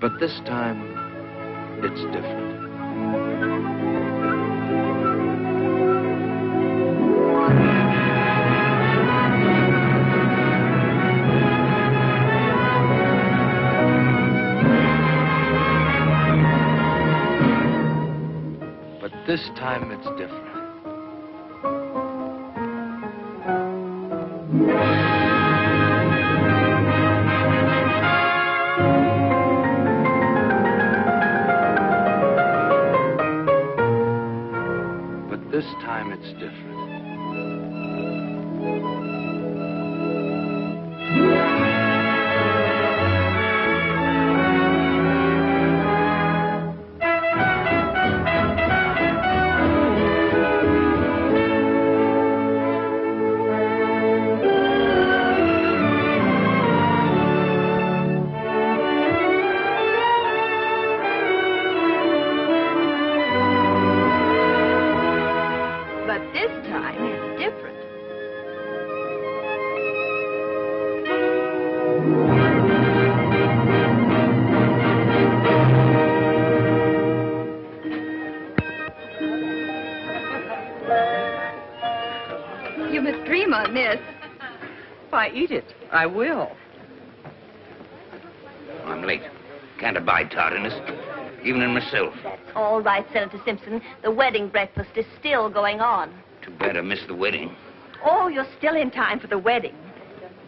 But this time, it's different. But this time, it's different. This time it's different. Eat it. I will. I'm late. Can't abide tardiness, even in myself. All right, Senator Simpson. The wedding breakfast is still going on. Too bad I missed the wedding. Oh, you're still in time for the wedding.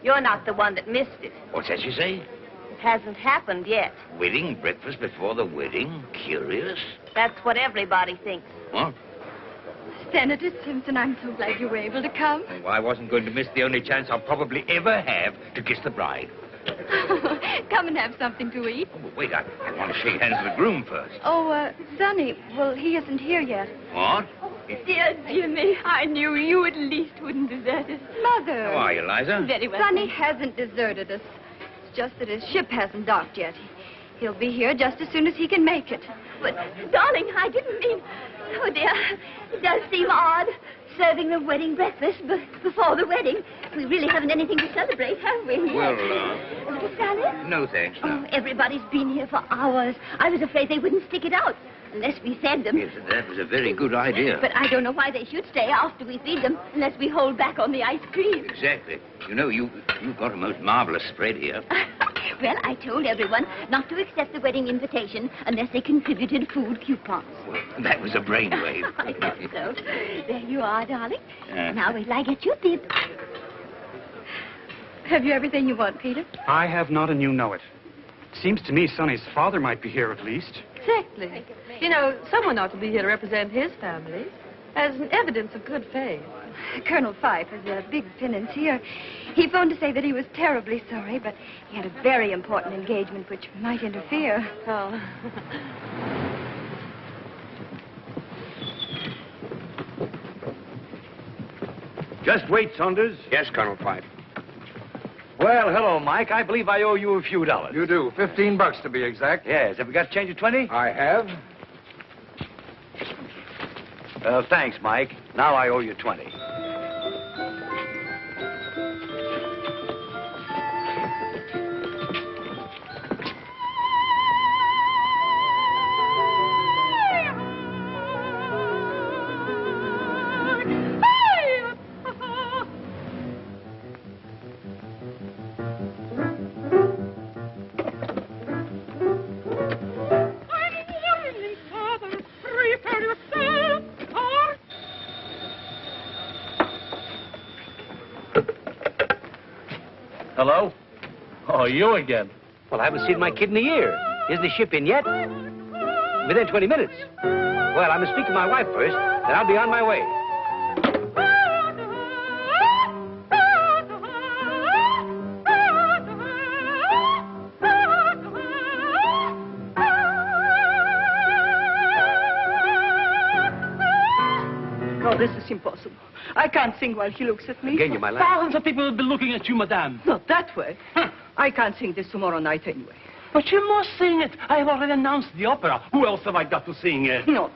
You're not the one that missed it. What's that you say? It hasn't happened yet. Wedding breakfast before the wedding? Curious. That's what everybody thinks. What? Senator Simpson, I'm so glad you were able to come. Well, I wasn't going to miss the only chance I'll probably ever have to kiss the bride. Come and have something to eat. Oh, but wait, I want to shake hands with the groom first. Oh, Sonny, well, he isn't here yet. What? Dear Jimmy, I knew you at least wouldn't desert us. Mother. How are you, Liza? Very well. Sonny hasn't deserted us. It's just that his ship hasn't docked yet. He'll be here just as soon as he can make it. But, darling, I didn't mean... Oh, dear, it does seem odd, serving the wedding breakfast before the wedding. We really haven't anything to celebrate, have we? Well, A little salad? No, thanks, no. Oh, everybody's been here for hours. I was afraid they wouldn't stick it out unless we fed them. Yes, that was a very good idea. But I don't know why they should stay after we feed them unless we hold back on the ice cream. Exactly. You know, you've got a most marvelous spread here. Well, I told everyone not to accept the wedding invitation unless they contributed food coupons. Well, that was a brainwave. I thought so. There you are, darling. Now wait till I get your bib. Have you everything you want, Peter? I have not, and you know it. Seems to me Sonny's father might be here at least. Exactly. You know, someone ought to be here to represent his family as an evidence of good faith. Colonel Phyffe has a big penance here. He phoned to say that he was terribly sorry, but he had a very important engagement which might interfere. Oh. Just wait, Saunders. Yes, Colonel Phyffe. Well, hello, Mike. I believe I owe you a few dollars. You do. $15 to be exact. Yes. Have you got change of 20? I have. Thanks, Mike. Now I owe you 20. Hello? Oh, you again. Well, I haven't seen my kid in a year. Isn't the ship in yet? Within 20 minutes. Well, I must speak to my wife first, then I'll be on my way. Oh, this is impossible. I can't sing while he looks at me. Again, you, my lad. Thousands of people will be looking at you, madame. Not that way. I can't sing this tomorrow night anyway. But you must sing it. I have already announced the opera. Who else have I got to sing it? No.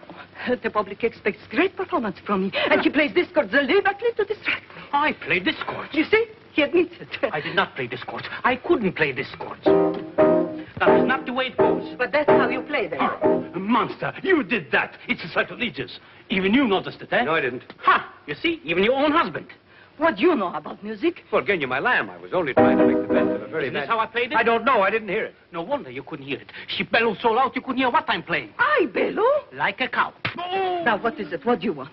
The public expects great performance from me, and he plays discords deliberately to distract me. I play discords. You see? He admits it. I did not play discords. I couldn't play discords. That is not the way it goes. But that's how you play them. Oh, monster, you did that. It's sacrilegious. Even you noticed it, eh? No, I didn't. Ha! You see, even your own husband. What do you know about music? Well, Genya, my lamb, I was only trying to make the best of a very Isn't this bad... how I played it? I don't know. I didn't hear it. No wonder you couldn't hear it. She bellowed so loud you couldn't hear what I'm playing. I bellow? Like a cow. Now, what is it? What do you want?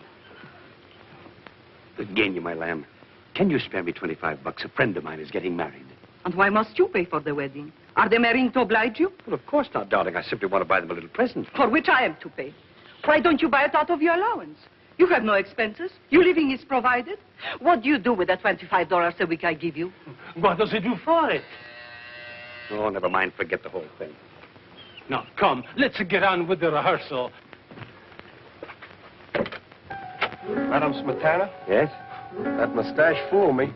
Genya, my lamb, can you spare me $25? A friend of mine is getting married. And why must you pay for the wedding? Are they marrying to oblige you? Well, of course not, darling. I simply want to buy them a little present. For which I am to pay. Why don't you buy it out of your allowance? You have no expenses. Your living is provided. What do you do with the $25 a week I give you? What does he do for it? Oh, never mind. Forget the whole thing. Now, come, let's get on with the rehearsal. Madam Smetana, Yes? that mustache fooled me.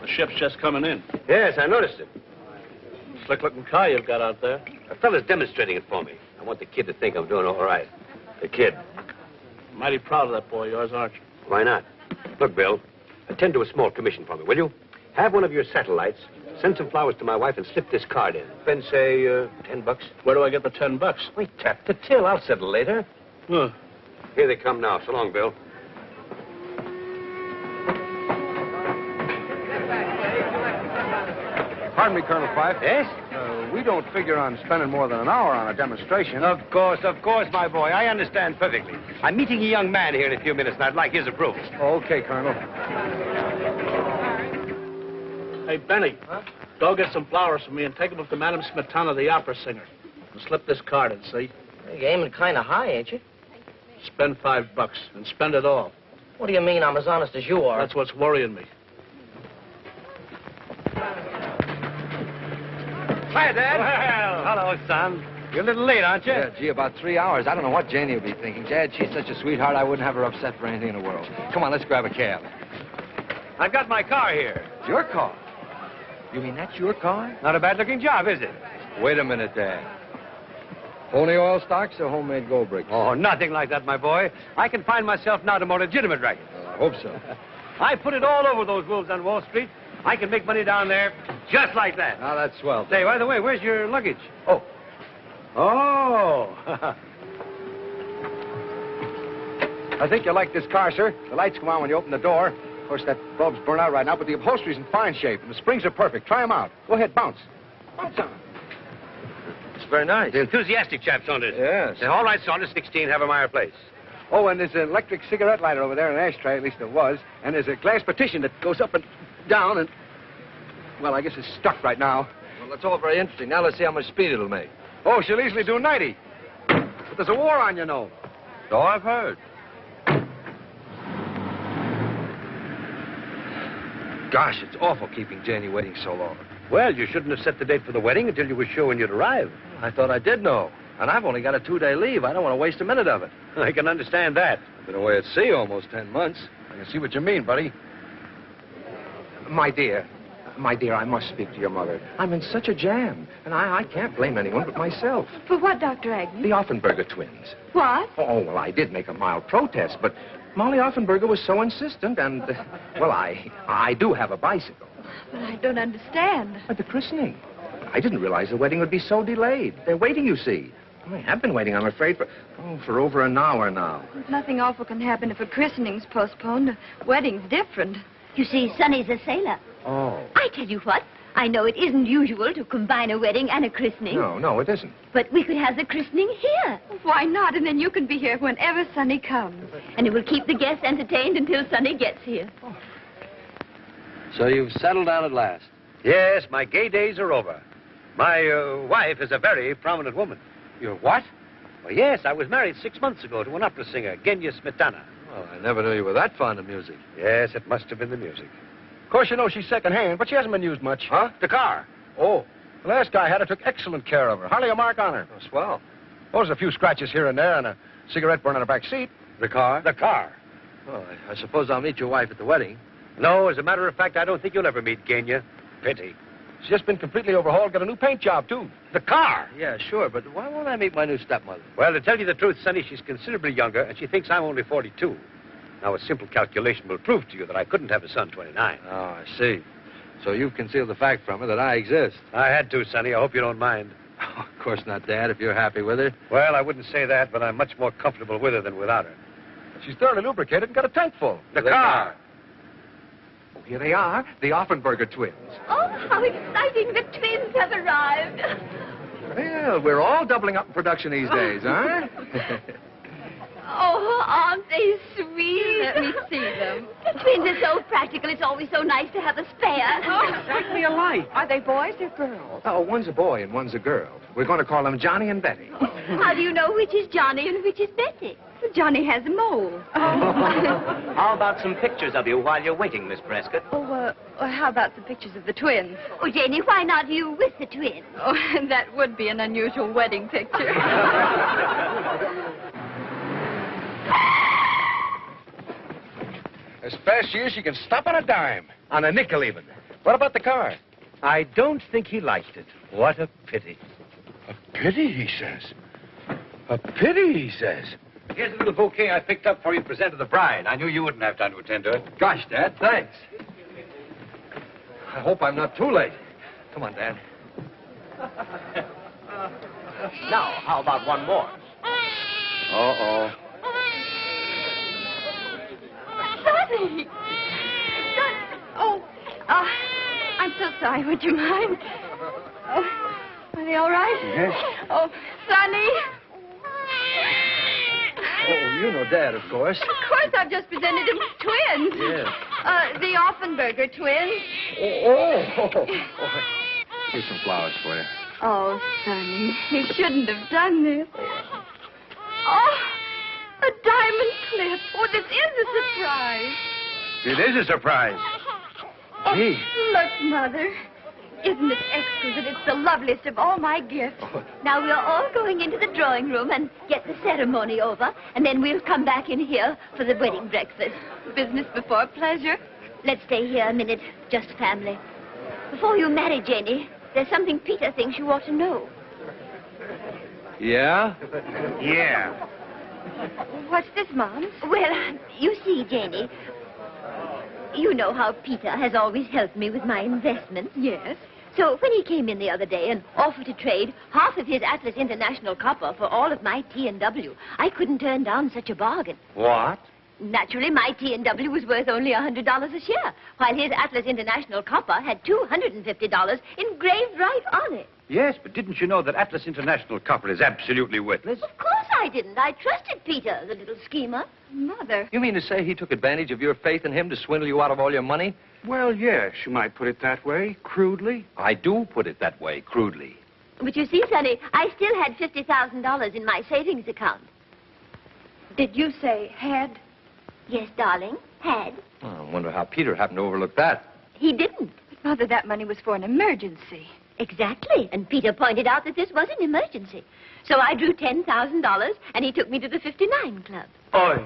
Ship's just coming in. Yes, I noticed it. Slick-looking car you've got out there. A fella's demonstrating it for me. I want the kid to think I'm doing all right. The kid. Mighty proud of that boy of yours, aren't you? Why not? Look, Bill, attend to a small commission for me, will you? Have one of your satellites, send some flowers to my wife, and slip this card in. Spend, say, $10. Where do I get the $10? Wait, tap the till. I'll settle later. Huh. Here they come now. So long, Bill. Pardon me, Colonel Phyffe. Yes? We don't figure on spending more than an hour on a demonstration. Of course, my boy. I understand perfectly. I'm meeting a young man here in a few minutes, and I'd like his approval. Okay, Colonel. Hey, Benny, go get some flowers for me and take them up to Madame Smetana, the opera singer. And slip this card in, see? You're aiming kind of high, ain't you? Spend $5 and spend it all. What do you mean I'm as honest as you are? That's what's worrying me. Hi, Dad. Well, hello, son. You're a little late, aren't you? Yeah, gee, about 3 hours. I don't know what Janie will be thinking. Dad, she's such a sweetheart, I wouldn't have her upset for anything in the world. Come on, let's grab a cab. I've got my car here. It's your car? You mean that's your car? Not a bad-looking job, is it? Wait a minute, Dad. Only oil stocks or homemade gold bricks? Oh, nothing like that, my boy. I can find myself now to more legitimate racket. I hope so. I put it all over those wolves on Wall Street. I can make money down there just like that. Now, that's swell. Say, by the way, where's your luggage? Oh. Oh. I think you'll like this car, sir. The lights come on when you open the door. Of course, that bulb's burned out right now, but the upholstery's in fine shape, and the springs are perfect. Try them out. Go ahead, bounce. Bounce on 'em. It's very nice. The enthusiastic chap, Saunders. Yes. All right, Saunders, 16, Havermeyer Place. Oh, and there's an electric cigarette lighter over there, an ashtray, at least there was. And there's a glass partition that goes up and down and... Well, I guess it's stuck right now. Well, that's all very interesting. Now let's see how much speed it'll make. Oh, she'll easily do 90. But there's a war on, you know. So I've heard. Gosh, it's awful keeping Janie waiting so long. Well, you shouldn't have set the date for the wedding until you were sure when you'd arrive. I thought I did know. And I've only got a 2-day leave. I don't want to waste a minute of it. I can understand that. I've been away at sea almost 10 months. I can see what you mean, buddy. My dear, I must speak to your mother. I'm in such a jam, and I can't blame anyone but myself. For what, Dr. Agnew? The Offenberger twins. What? Oh, well, I did make a mild protest, but Molly Offenberger was so insistent, and, well, I do have a bicycle. But I don't understand. At the christening. I didn't realize the wedding would be so delayed. They're waiting, you see. I have been waiting, I'm afraid, for over an hour now. Nothing awful can happen if a christening's postponed. A wedding's different. You see, Sonny's a sailor. Oh. I tell you what, I know it isn't usual to combine a wedding and a christening. No, it isn't. But we could have the christening here. Why not? And then you can be here whenever Sonny comes. And it will keep the guests entertained until Sonny gets here. So you've settled down at last? Yes, my gay days are over. My wife is a very prominent woman. Your what? Well, yes, I was married 6 months ago to an opera singer, Janie Smetana. Well, I never knew you were that fond of music. Yes, it must have been the music. Of course, you know she's second-hand, but she hasn't been used much. Huh? The car. Oh, the last guy had her, took excellent care of her. Hardly a mark on her. Oh, swell. Oh, there's a few scratches here and there and a cigarette burn on her back seat. The car? The car. Well, I suppose I'll meet your wife at the wedding. No, as a matter of fact, I don't think you'll ever meet Janie. Pity. She's just been completely overhauled, got a new paint job, too. The car? Yeah, sure, but why won't I meet my new stepmother? Well, to tell you the truth, Sonny, she's considerably younger, and she thinks I'm only 42. Now, a simple calculation will prove to you that I couldn't have a son 29. Oh, I see. So you've concealed the fact from her that I exist. I had to, Sonny. I hope you don't mind. Oh, of course not, Dad, if you're happy with her. Well, I wouldn't say that, but I'm much more comfortable with her than without her. She's thoroughly lubricated and got a tank full. The car. Oh, here they are, the Offenberger twins. Oh, how exciting. The twins have arrived. Well, we're all doubling up in production these days, huh? Oh, aren't they sweet? Let me see them. The twins are so practical. It's always so nice to have a spare. Exactly alike. Are they boys or girls? Oh, one's a boy and one's a girl. We're going to call them Johnny and Betty. How do you know which is Johnny and which is Betty? Johnny has a mole. How about some pictures of you while you're waiting, Miss Prescott? How about some pictures of the twins? Oh, Janie, why not you with the twins? Oh, that would be an unusual wedding picture. As fast as she can stop on a dime. On a nickel, even. What about the car? I don't think he liked it. What a pity. A pity, he says. A pity, he says. Here's a little bouquet I picked up for you to present to the bride. I knew you wouldn't have time to attend to it. Gosh, Dad, thanks. I hope I'm not too late. Come on, Dad. Now, how about one more? Uh-oh. Sonny! I'm so sorry. Would you mind? Oh, are they all right? Yes. Oh, Sonny. Oh, you know Dad, of course. Of course, I've just presented him with twins. Yeah. The Offenberger twins. Oh. Here's some flowers for you. Oh, Sonny, you shouldn't have done this. Oh, a diamond clip. Oh, this is a surprise. It is a surprise. Gee. Look, Mother. Isn't it exquisite? It's the loveliest of all my gifts. Now we're all going into the drawing room and get the ceremony over, and then we'll come back in here for the wedding breakfast. Business before pleasure. Let's stay here a minute, just family. Before you marry Janie, there's something Peter thinks you ought to know. Yeah? Yeah. What's this, Mom? Well, you see, Janie, you know how Peter has always helped me with my investments. Yes. So when he came in the other day and offered to trade half of his Atlas International copper for all of my T&W, I couldn't turn down such a bargain. What? Naturally, my T&W was worth only $100 a share, while his Atlas International copper had $250 engraved right on it. Yes, but didn't you know that Atlas International copper is absolutely worthless? Of course I didn't. I trusted Peter, the little schemer. Mother. You mean to say he took advantage of your faith in him to swindle you out of all your money? Well, yes, you might put it that way, crudely. I do put it that way, crudely. But you see, Sonny, I still had $50,000 in my savings account. Did you say had? Yes, darling, had. Oh, I wonder how Peter happened to overlook that. He didn't. But, Mother, that money was for an emergency. Exactly. And Peter pointed out that this was an emergency. So I drew $10,000, and he took me to the 59 Club. Oi.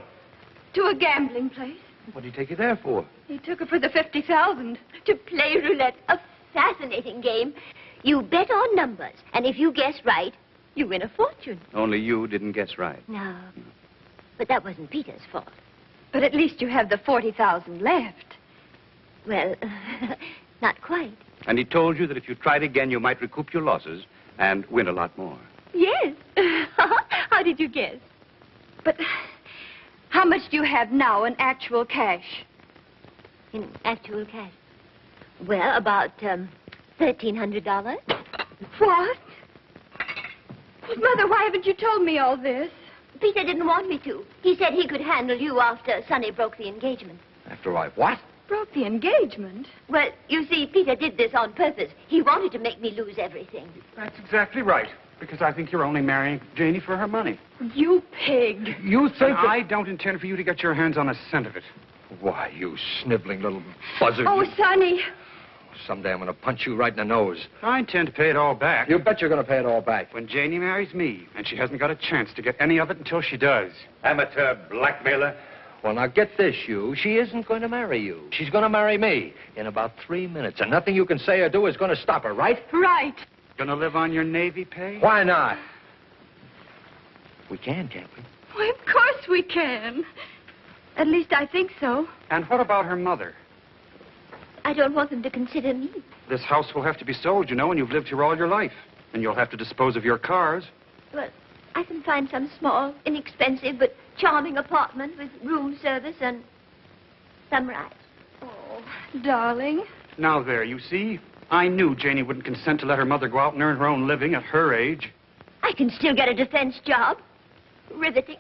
To a gambling place. What did he take you there for? He took her for the $50,000. To play roulette, a fascinating game. You bet on numbers, and if you guess right, you win a fortune. Only you didn't guess right. No. But that wasn't Peter's fault. But at least you have the $40,000 left. Well, not quite. And he told you that if you tried again, you might recoup your losses and win a lot more. Yes. How did you guess? But how much do you have now in actual cash? In actual cash? Well, about $1,300. What? Mother, why haven't you told me all this? Peter didn't want me to. He said he could handle you after Sonny broke the engagement. After I what? Broke the engagement? Well, you see, Peter did this on purpose. He wanted to make me lose everything. That's exactly right. Because I think you're only marrying Janie for her money. You pig. You think that... I don't intend for you to get your hands on a cent of it. Why, you sniveling little buzzard. Oh, Sonny. Someday I'm going to punch you right in the nose. I intend to pay it all back. You bet you're going to pay it all back. When Janie marries me, and she hasn't got a chance to get any of it until she does. Amateur blackmailer. Well, now get this, you. She isn't going to marry you. She's going to marry me in about 3 minutes, and nothing you can say or do is going to stop her, right? Right. Gonna live on your Navy pay? Why not? We can, can't we? Why, of course we can. At least I think so. And what about her mother? I don't want them to consider me. This house will have to be sold, you know, and you've lived here all your life. And you'll have to dispose of your cars. Well, I can find some small, inexpensive, but charming apartment with room service and some rides. Oh, darling. Now there, you see? I knew Janie wouldn't consent to let her mother go out and earn her own living at her age. I can still get a defense job. Riveting.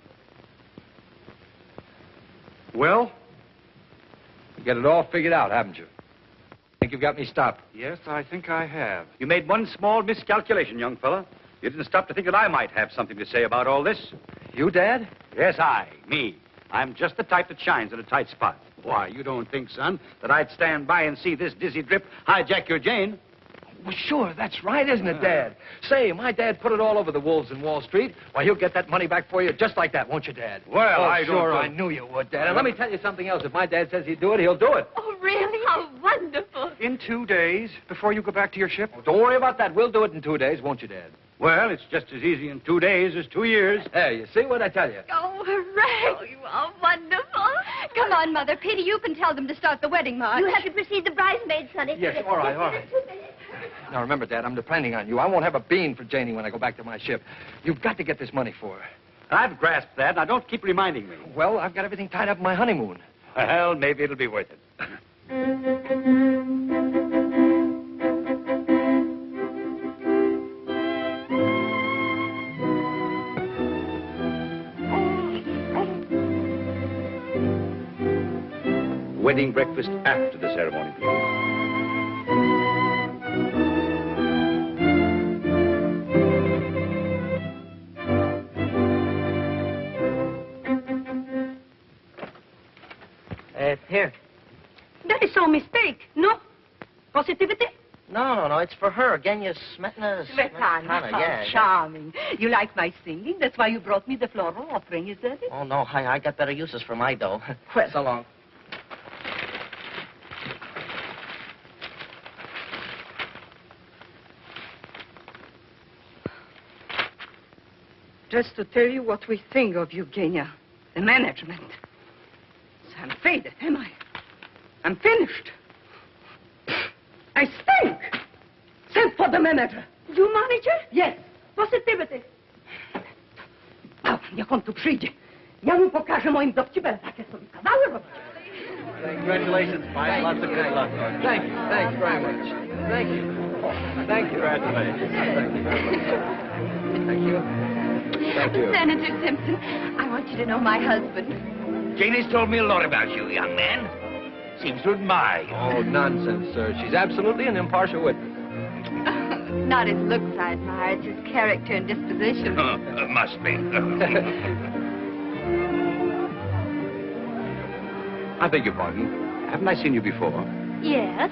Well? You got it all figured out, haven't you? Think you've got me stopped? Yes, I think I have. You made one small miscalculation, young fella. You didn't stop to think that I might have something to say about all this. You, Dad? Yes, me. I'm just the type that shines in a tight spot. Why, you don't think, son, that I'd stand by and see this dizzy drip hijack your Jane? Well, sure, that's right, isn't it, Dad? Say, my dad put it all over the wolves in Wall Street. Why, he'll get that money back for you just like that, won't you, Dad? Well, I don't sure, know. I knew you would, Dad. And let me tell you something else. If my dad says he'd do it, he'll do it. Oh, really? How wonderful. In 2 days, before you go back to your ship? Oh, don't worry about that. We'll do it in 2 days, won't you, Dad? Well, it's just as easy in 2 days as 2 years. Hey, you see what I tell you? Oh, hooray. Oh, you are wonderful. Come on, Mother. Petey, you can tell them to start the wedding march. You have to precede the bridesmaids, Sonny. Yes, all right, all right. Now, remember, Dad, I'm depending on you. I won't have a bean for Janie when I go back to my ship. You've got to get this money for her. I've grasped that. Now, don't keep reminding me. Well, I've got everything tied up in my honeymoon. Well, maybe it'll be worth it. Wedding breakfast after the ceremony, please. Here. That is so mistake, no? Positivity? No, it's for her. Genya Smetana. Smetana, yeah. Charming. You like my singing? That's why you brought me the floral offering, is that it? Oh, no, I got better uses for my dough. Well, So long. just to tell you what we think of you, Genya. The management. So I'm faded, am I? I'm finished. I stink. Send for the manager. You manager? Yes. Positivity. Jak on tu przyjdzie, ja mu pokażę moim dowcipem takie sobie kawały robić. Congratulations, Mike. Lots of good luck. Thank you. Thanks very much. Thank you. Thank you. Congratulations. Thank you very much. Thank you. Thank you. Senator Simpson, I want you to know my husband. Janie's told me a lot about you, young man. Seems to admire you. Oh, nonsense, sir. She's absolutely an impartial witness. Not his looks I admire, it's his character and disposition. Must be. I beg your pardon. Haven't I seen you before? Yes.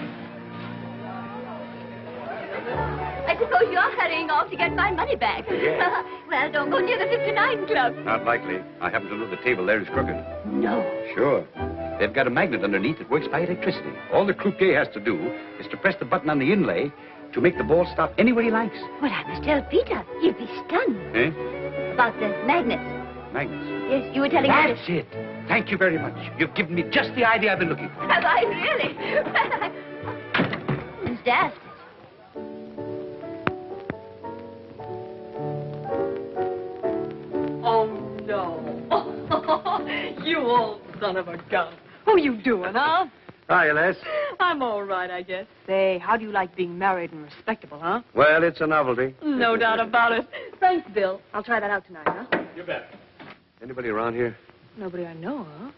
I suppose you're hurrying off to get my money back. Yes. Well, don't go near the 59 Club. Not likely. I happen to know the table there is crooked. No. Sure. They've got a magnet underneath that works by electricity. All the croupier has to do is to press the button on the inlay to make the ball stop anywhere he likes. Well, I must tell Peter. He'd be stunned. Eh? About the magnets. Magnets. Yes, you were telling me. That's it. Thank you very much. You've given me just the idea I've been looking for. Have I really? Who's that? Oh, no. You old son of a gun. Who you doing, huh? Hi, Les. I'm all right, I guess. Say, how do you like being married and respectable, huh? Well, it's a novelty. No doubt about it. Thanks, Bill. I'll try that out tonight, huh? You bet. Anybody around here? Nobody I know, huh?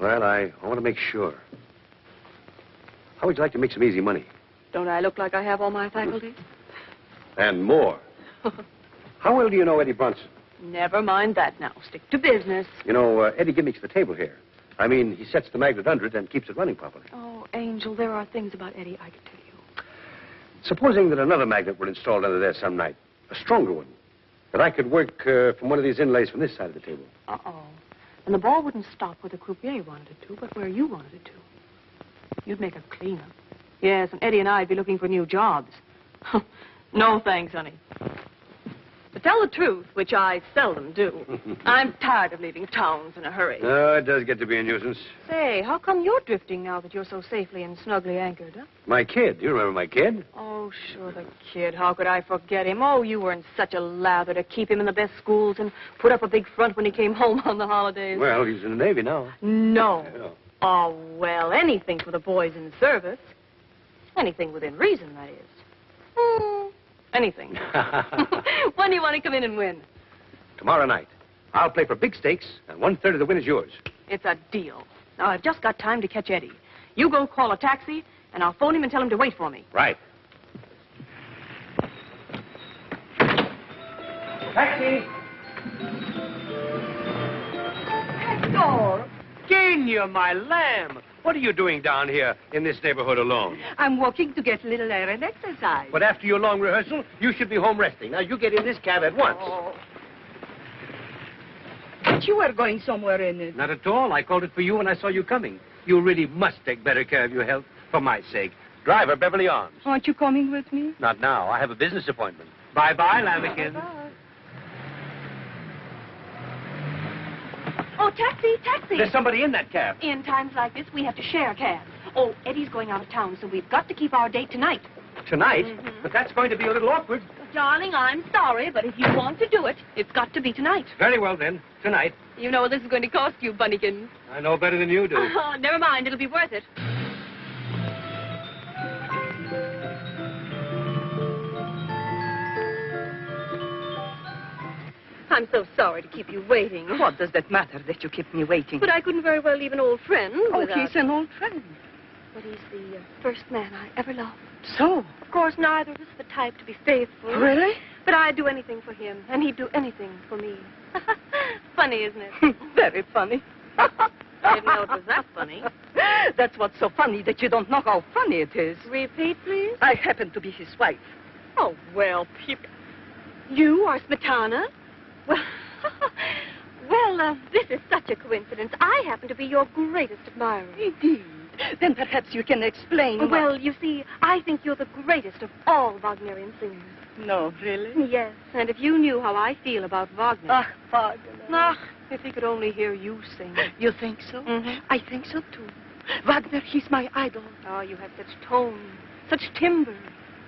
Well, I want to make sure. How would you like to make some easy money? Don't I look like I have all my faculties? And more. How well do you know Eddie Bronson? Never mind that now. Stick to business. You know, Eddie gimmicks the table here. I mean, he sets the magnet under it and keeps it running properly. Oh, Angel, there are things about Eddie I could tell you. Supposing that another magnet were installed under there some night, a stronger one, that I could work from one of these inlays from this side of the table. Uh-oh. And the ball wouldn't stop where the croupier wanted it to, but where you wanted it to. You'd make a cleanup. Yes, and Eddie and I'd be looking for new jobs. No thanks, honey. To tell the truth, which I seldom do, I'm tired of leaving towns in a hurry. Oh, it does get to be a nuisance. Say, how come you're drifting now that you're so safely and snugly anchored, huh? My kid. You remember my kid? Oh, sure, the kid. How could I forget him? Oh, you were in such a lather to keep him in the best schools and put up a big front when he came home on the holidays. Well, he's in the Navy now. No. Yeah. Oh, well, anything for the boys in service. Anything within reason, that is. Anything. When do you want to come in and win? Tomorrow night. I'll play for big stakes, and 1/3 of the win is yours. It's a deal. Now, I've just got time to catch Eddie. You go call a taxi, and I'll phone him and tell him to wait for me. Right. Taxi! Hector! Kenya, my lamb. What are you doing down here in this neighborhood alone? I'm walking to get a little air and exercise. But after your long rehearsal, you should be home resting. Now, you get in this cab at once. Oh. But you were going somewhere in it. Not at all. I called it for you when I saw you coming. You really must take better care of your health, for my sake. Driver, Beverly Arms. Aren't you coming with me? Not now. I have a business appointment. Bye-bye, lambikins. Bye. Oh, taxi, taxi. There's somebody in that cab. In times like this, we have to share cabs. Oh, Eddie's going out of town, so we've got to keep our date tonight. Tonight? But that's going to be a little awkward. Darling, I'm sorry, but if you want to do it, it's got to be tonight. Very well, then. Tonight. You know what this is going to cost you, Bunnykins. I know better than you do. Oh, never mind. It'll be worth it. I'm so sorry to keep you waiting. What does that matter that you keep me waiting? But I couldn't very well leave an old friend without... he's an old friend. But he's the first man I ever loved. So? Of course, neither of us the type to be faithful. Really? But I'd do anything for him, and he'd do anything for me. Funny, isn't it? Very funny. I didn't know it was that funny. That's what's so funny, that you don't know how funny it is. Repeat, please. I happen to be his wife. Oh, well, you are Smetana? Well, this is such a coincidence. I happen to be your greatest admirer. Indeed. Then perhaps you can explain. Well, you see, I think you're the greatest of all Wagnerian singers. No, really? Yes, and if you knew how I feel about Wagner. Ah, Wagner. Ah, if he could only hear you sing. You think so? Mm-hmm. I think so, too. Wagner, he's my idol. Oh, you have such tone, such timbre,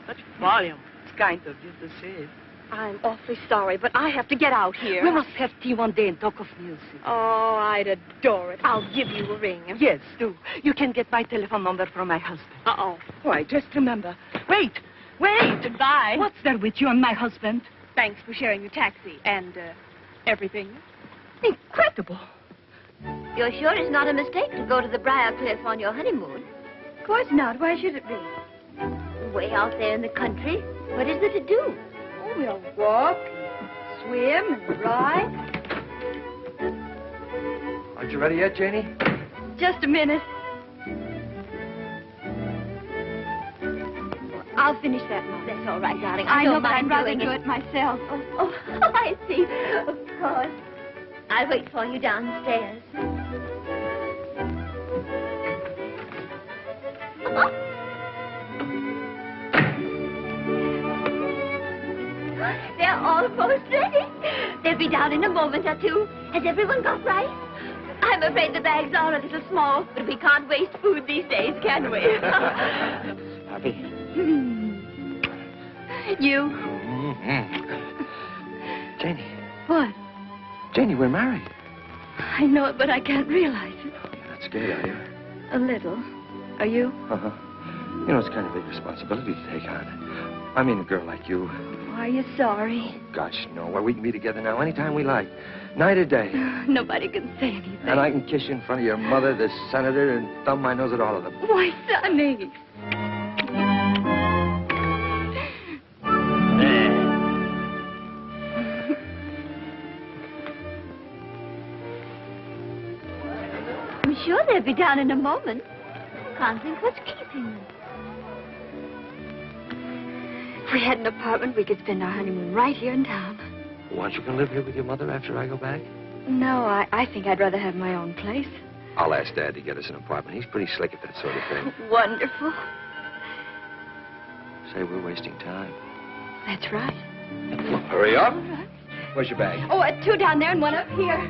such volume. It's kind of you to say it. I'm awfully sorry, but I have to get out here. We must have tea one day and talk of music. Oh, I'd adore it. I'll give you a ring. Yes, do. You can get my telephone number from my husband. Uh-oh. Why, just remember. Wait! Goodbye. What's there with you and my husband? Thanks for sharing your taxi and, everything. Incredible. You're sure it's not a mistake to go to the Briar Cliff on your honeymoon? Of course not. Why should it be? Way out there in the country. What is there to do? Oh, we'll walk, swim, and ride. Aren't you ready yet, Janie? Just a minute. I'll finish that now. That's all right, darling. I know, don't but I'd mind rather doing do it myself. Oh, I see. Of course. I'll wait for you downstairs. They're almost ready. They'll be down in a moment or two. Has everyone got rice? I'm afraid the bags are a little small, but we can't waste food these days, can we? Happy? You? Janie. What? Janie, we're married. I know it, but I can't realize it. You're not scared, are you? A little. Are you? Uh-huh. You know, it's kind of a big responsibility to take on. I mean, a girl like you. Are you sorry? Gosh, no. Well, we can be together now anytime we like. Night or day. Nobody can say anything. And I can kiss you in front of your mother, the senator, and thumb my nose at all of them. Why, Sonny? sure they'll be down in a moment. Can't think what's keeping them. If we had an apartment, we could spend our honeymoon right here in town. Why don't you come live here with your mother after I go back? No, I think I'd rather have my own place. I'll ask Dad to get us an apartment. He's pretty slick at that sort of thing. Wonderful. Say, we're wasting time. That's right. Well, hurry up. Where's your bag? Oh, 2 down there and 1 up here.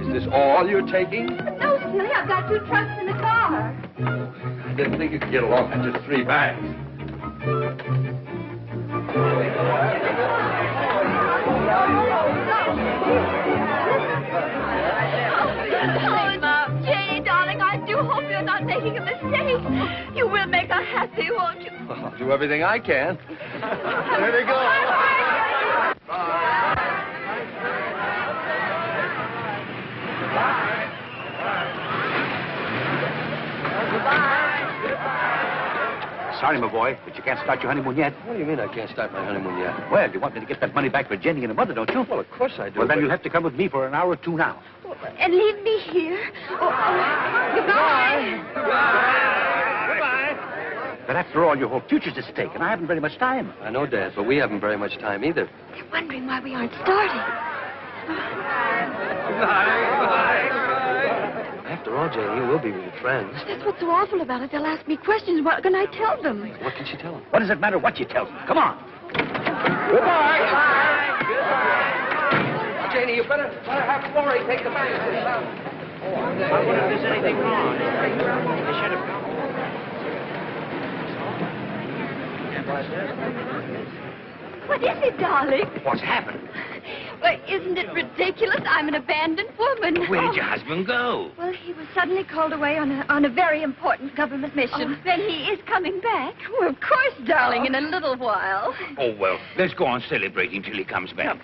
Is this all you're taking? No, silly, I've got 2 trunks in the car. I didn't think you could get along with just 3 bags. Oh, Mom, Janie, darling, I do hope you're not making a mistake. You will make her happy, won't you? Well, I'll do everything I can. There they go. Sorry, my boy, but you can't start your honeymoon yet. What do you mean I can't start my honeymoon yet? Well, you want me to get that money back for Jenny and her mother, don't you? Well, of course I do. Well, then you'll have to come with me for an hour or 2 now. And leave me here. Goodbye. Goodbye. But after all, your whole future's at stake, and I haven't very much time. I know, Dad, but we haven't very much time either. They're wondering why we aren't starting. After all, Janie, we'll be really friends. That's what's so awful about it. They'll ask me questions. What can I tell them? What can she tell them? What does it matter what you tell them? Come on. Goodbye. Janie, you better have Florrie take the bag. I wonder if there's anything wrong. They should have come. What is it, darling? What's happened? Well, isn't it ridiculous? I'm an abandoned woman. Where did your husband go? Well, he was suddenly called away on a very important government mission. Oh, then he is coming back. Well, of course, darling, in a little while. Oh, well, let's go on celebrating till he comes back.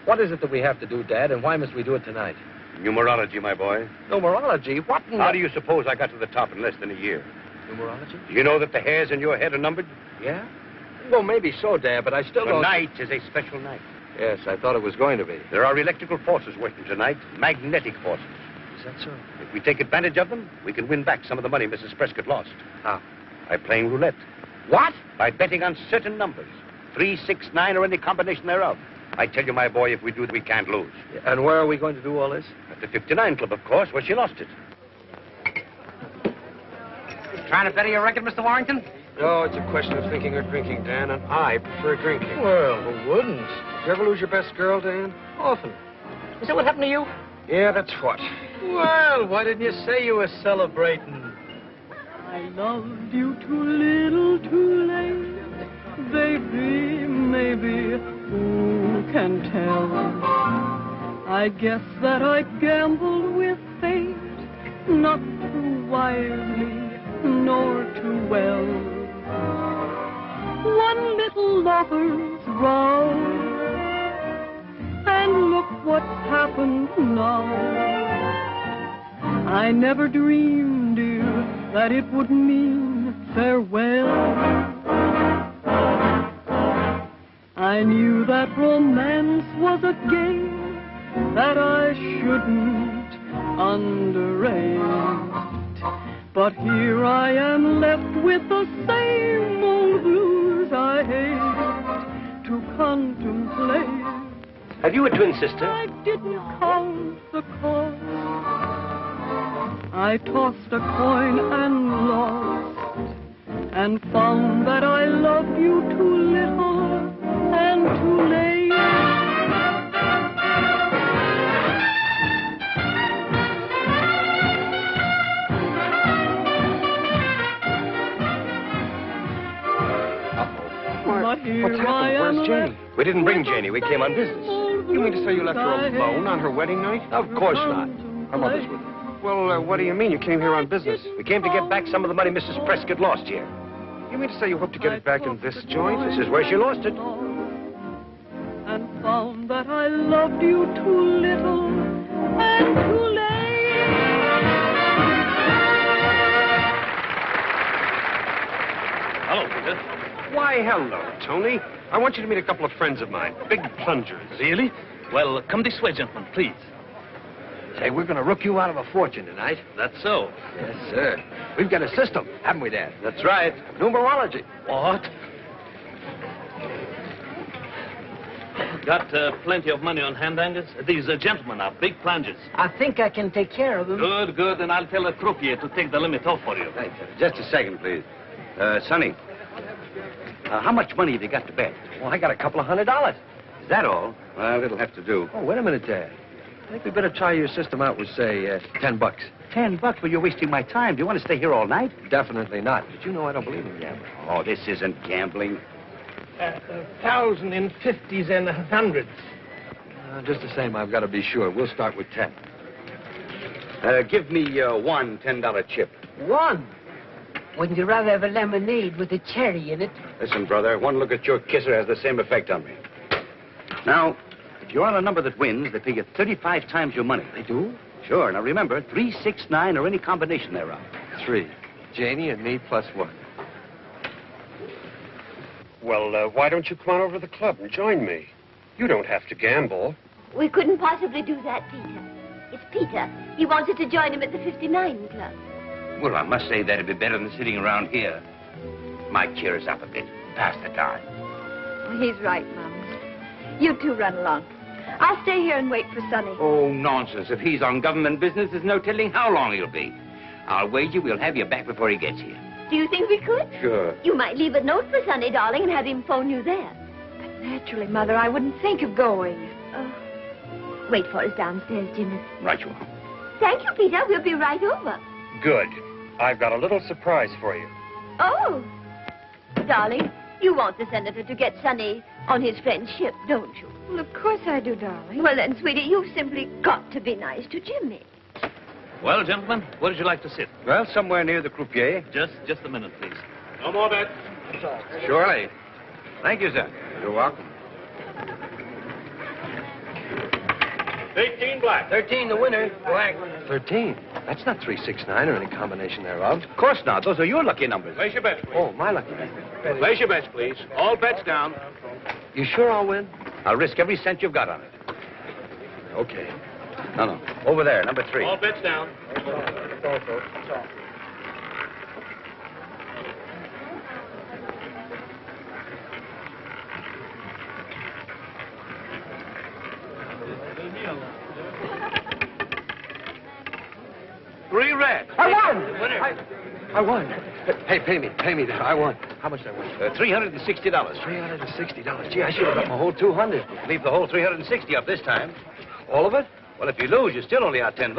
What is it that we have to do, Dad, and why must we do it tonight? Numerology, my boy. Numerology? What in How do you suppose I got to the top in less than a year? Numerology? Do you know that the hairs in your head are numbered? Yeah? Well, maybe so, Dad, but I still don't... Tonight is a special night. Yes, I thought it was going to be. There are electrical forces working tonight, magnetic forces. Is that so? If we take advantage of them, we can win back some of the money Mrs. Prescott lost. How? By playing roulette. What? By betting on certain numbers. 3, 6, 9, or any combination thereof. I tell you, my boy, if we do it, we can't lose. And where are we going to do all this? At the 59 Club, of course, where she lost it. Trying to better your record, Mr. Warrington? No, it's a question of thinking or drinking, Dan, and I prefer drinking. Well, who wouldn't? Did you ever lose your best girl, Dan? Often. Is that what happened to you? Yeah, that's what. Well, why didn't you say you were celebrating? I loved you too little, too late. Baby, maybe, who can tell? I guess that I gambled with fate, not too wisely, nor too well. One little lover's row, and look what's happened now. I never dreamed, dear, that it would mean farewell. I knew that romance was a game that I shouldn't underrate. But here I am left with the same old blues I hate to contemplate. Have you a twin sister? I didn't count the cost. I tossed a coin and lost, and found that I loved you too little and too late. But here What's happened? I am Where's Janie? We didn't bring Janie. We came on business. You mean to say you left her alone on her wedding night? Of course not. Her mother's with her. Well, what do you mean? You came here on business. We came to get back some of the money Mrs. Prescott lost here. You mean to say you hope to get it back in this joint? This is where she lost it. And found that I loved you too little and too late. Hello, Peter. Why, hello, Tony. I want you to meet a couple of friends of mine, big plungers. Really? Well, come this way, gentlemen, please. Say, we're going to rook you out of a fortune tonight. That's so. Yes, sir. We've got a system, haven't we, Dad? That's right. Numerology. What? Got plenty of money on hand, Angus? These gentlemen are big plungers. I think I can take care of them. Good, good. And I'll tell the croupier to take the limit off for you. Thanks. Just a second, please. Sonny, how much money have you got to bet? Well, I got a couple of $100. Is that all? Well, it'll have to do. Oh, wait a minute, Dad. I think we better try your system out with, say, $10. $10? Well, you're wasting my time. Do you want to stay here all night? Definitely not. But you know I don't believe in gambling. Oh, this isn't gambling. 1,000 in 50s and 100s. Just the same, I've got to be sure. We'll start with 10. Give me one $10 chip. One? Wouldn't you rather have a lemonade with a cherry in it? Listen, brother, one look at your kisser has the same effect on me. Now, if you're on a number that wins, they pay you 35 times your money. They do? Sure. Now, remember, 3, 6, 9, or any combination thereof. 3. Janie and me plus 1. Well, why don't you come on over to the club and join me? You don't have to gamble. We couldn't possibly do that, Peter. It's Peter. He wanted to join him at the 59 Club. Well, I must say that'd be better than sitting around here. Might cheer us up a bit. Pass the time. Well, he's right, Mum. You two run along. I'll stay here and wait for Sonny. Oh, nonsense. If he's on government business, there's no telling how long he'll be. I'll wager we'll have you back before he gets here. Do you think we could? Sure. You might leave a note for Sonny, darling, and have him phone you there. But naturally, Mother, I wouldn't think of going. Wait for us downstairs, Jimmy. Right you are. Thank you, Peter. We'll be right over. Good. I've got a little surprise for you. Oh. Darling, you want the senator to get Sonny on his friend's ship, don't you? Well, of course I do, darling. Well, then, sweetie, you've simply got to be nice to Jimmy. Well, gentlemen, where would you like to sit? Well, somewhere near the croupier. Just a minute, please. No more bets. Surely. Thank you, sir. You're welcome. 18 black. 13 the winner. Black. 13? That's not 3, 6, 9 or any combination thereof. Of course not. Those are your lucky numbers. Place your bets, please. Oh, my lucky number. Place your bets, please. All bets down. You sure I'll win? I'll risk every cent you've got on it. Okay. No. Over there, number 3. All bets down. Three red. I won! Winner. I won. Hey, pay me. Pay me that. I won. How much did I win? $360. $360. Gee, I should have got my whole 200. Leave the whole 360 up this time. All of it? Well, if you lose, you still only out $10.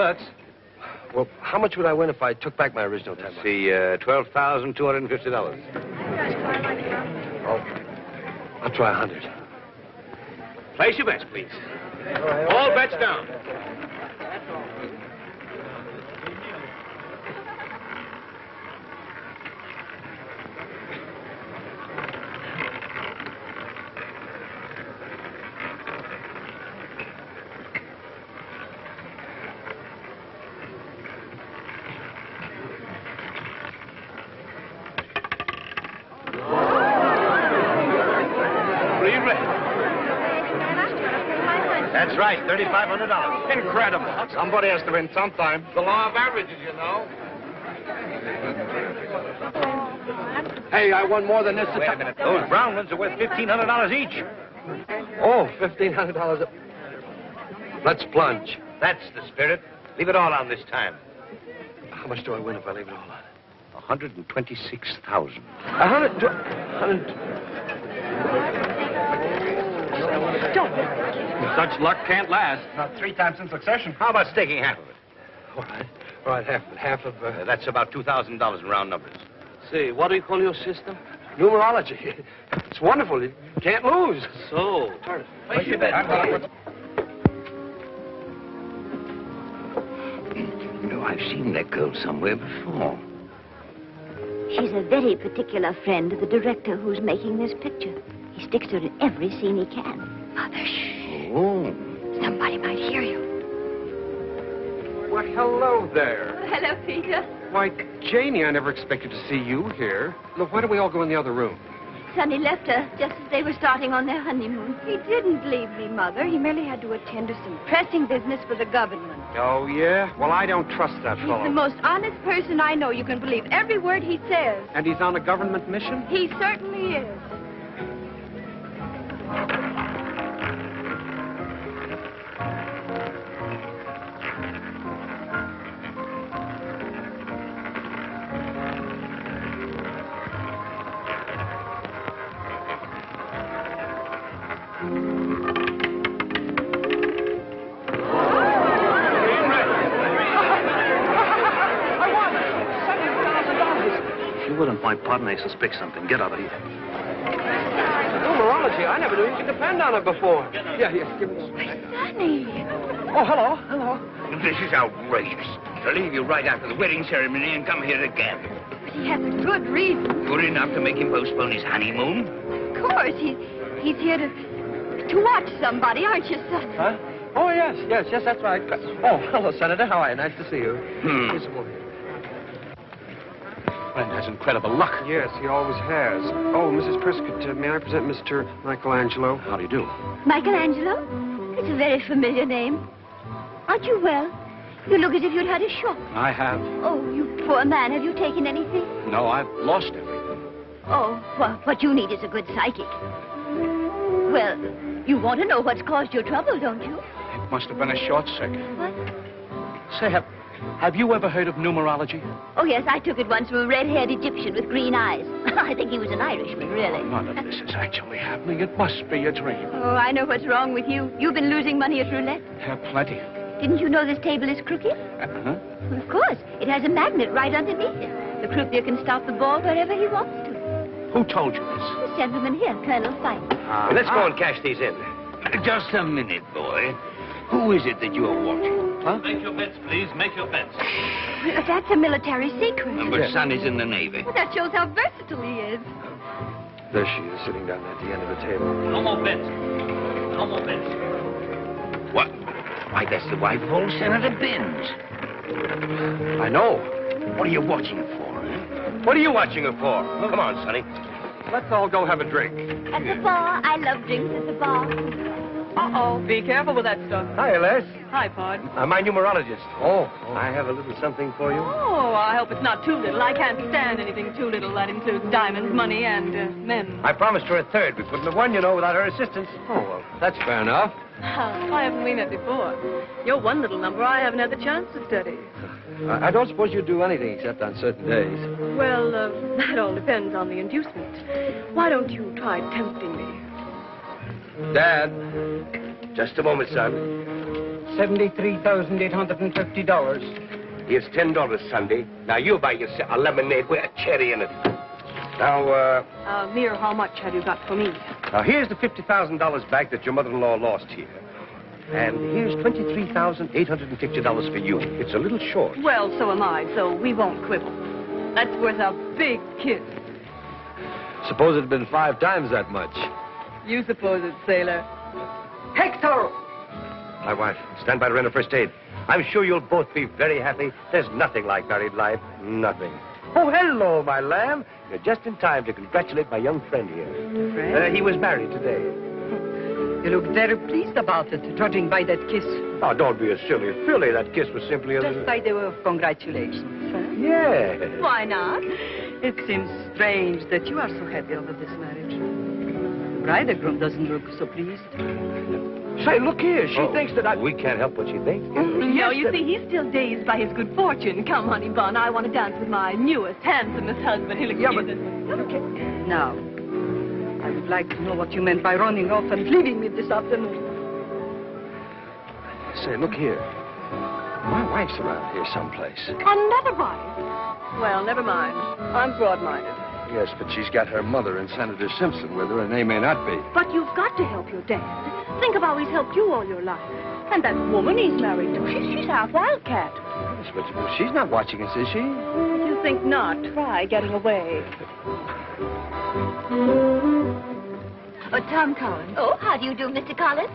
Well, how much would I win if I took back my original $10? See, $12,250. Oh, I'll try 100. Place your bets, please. All bets down. That's right, $3,500. Incredible. Somebody has to win sometime. The law of averages, you know. Hey, I won more than this. Wait a minute. Those brown ones are worth $1,500 each. Oh, $1,500. Let's plunge. That's the spirit. Leave it all on this time. How much do I win if I leave it all on? 126,000. 100. Such luck can't last. Not 3 times in succession. How about staking half of it? All right, half of That's about $2,000 in round numbers. Say, what do you call your system? numerology. It's wonderful. You can't lose. So, Place your bet. You know, I've seen that girl somewhere before. She's a very particular friend of the director who's making this picture. He sticks to her in every scene he can. Mother, shh. Oh. Somebody might hear you. Well, hello there. Hello, Peter. Why, Janie, I never expected to see you here. Look, why don't we all go in the other room? Sonny left her just as they were starting on their honeymoon. He didn't leave me, Mother. He merely had to attend to some pressing business for the government. Oh, yeah? Well, I don't trust that He's fellow. the most honest person I know. You can believe every word he says. And he's on a government mission? He certainly is. My partner may suspect something. Get out of here. Numerology. I never knew you could depend on it before. Yeah, give me this. Sonny. Oh, hello. This is outrageous. To leave you right after the wedding ceremony and come here again. But he has a good reason. Good enough to make him postpone his honeymoon? Of course. He's here to watch somebody, aren't you, son? Huh? Oh, yes, that's right. Oh, hello, Senator. How are you? Nice to see you. Here's some more. Friend has incredible luck. Yes, he always has. Oh, Mrs. Prescott, may I present Mr. Michelangelo? How do you do? Michelangelo? It's a very familiar name. Aren't you well? You look as if you'd had a shock. I have. Oh, you poor man. Have you taken anything? No, I've lost everything. Oh, well, what you need is a good psychic. Well, you want to know what's caused your trouble, don't you? It must have been a short circuit. What? Say, have you ever heard of numerology? Oh, yes, I took it once from a red-haired Egyptian with green eyes. I think he was an Irishman, really. None of this is actually happening. It must be a dream. Oh, I know what's wrong with you. You've been losing money at roulette. Plenty. Didn't you know this table is crooked? Uh-huh. Well, of course. It has a magnet right underneath it. The croupier can stop the ball wherever he wants to. Who told you this? This gentleman here, Colonel Phyffe. Let's go and cash these in. Just a minute, boy. Who is it that you are watching? Huh? Make your bets, please. Make your bets. That's a military secret. But son is in the Navy. Well, that shows how versatile he is. There she is, sitting down at the end of the table. No more bets. No more bets. What? Why, that's the wife of old Senator Benz. I know. What are you watching it for, huh? What are you watching it for? Come on, Sonny. Let's all go have a drink. At the bar. I love drinks at the bar. Uh-oh. Be careful with that stuff. Hi, Les. Hi, Pod. My numerologist. Oh, I have a little something for you. Oh, I hope it's not too little. I can't stand anything too little. That includes diamonds, money, and men. I promised her a third. We couldn't have won, you know, without her assistance. Oh, well, that's fair enough. Why haven't we met before? You're one little number I haven't had the chance to study. I don't suppose you do anything except on certain days. Well, that all depends on the inducement. Why don't you try tempting me? Dad. Just a moment, son. $73,850. Here's $10, Sunday. Now you buy yourself a lemonade with a cherry in it. Now, Near how much have you got for me? now here's the $50,000 back that your mother-in-law lost here. And here's $23,850 for you. It's a little short. Well, so am I, so we won't quibble. That's worth a big kiss. Suppose it had been 5 times that much. You suppose it, sailor. Hector! My wife, stand by to render first aid. I'm sure you'll both be very happy. There's nothing like married life. Nothing. Oh, hello, my lamb. You're just in time to congratulate my young friend here. Friend? He was married today. You look very pleased about it, judging by that kiss. Oh, don't be a silly filly. That kiss was simply a... Just by the way of congratulations. Huh? Yeah. Why not? It seems strange that you are so happy over this marriage. The bridegroom doesn't look so pleased. Say, look here. She thinks that I... We can't help what she thinks. No, you see, he's still dazed by his good fortune. Come, honey bun, I want to dance with my newest, handsomest husband. He'll excuse us. Okay. Now, I would like to know what you meant by running off and leaving me this afternoon. Say, look here. My wife's around here someplace. Another wife? Well, never mind. I'm broad-minded. Yes, but she's got her mother and Senator Simpson with her, and they may not be. But you've got to help your dad. Think of how he's helped you all your life. And that woman he's married to, she's half wildcat. Yes, but she's not watching us, is she? If you think not, try getting away. Oh, Tom Collins. Oh, how do you do, Mr. Collins?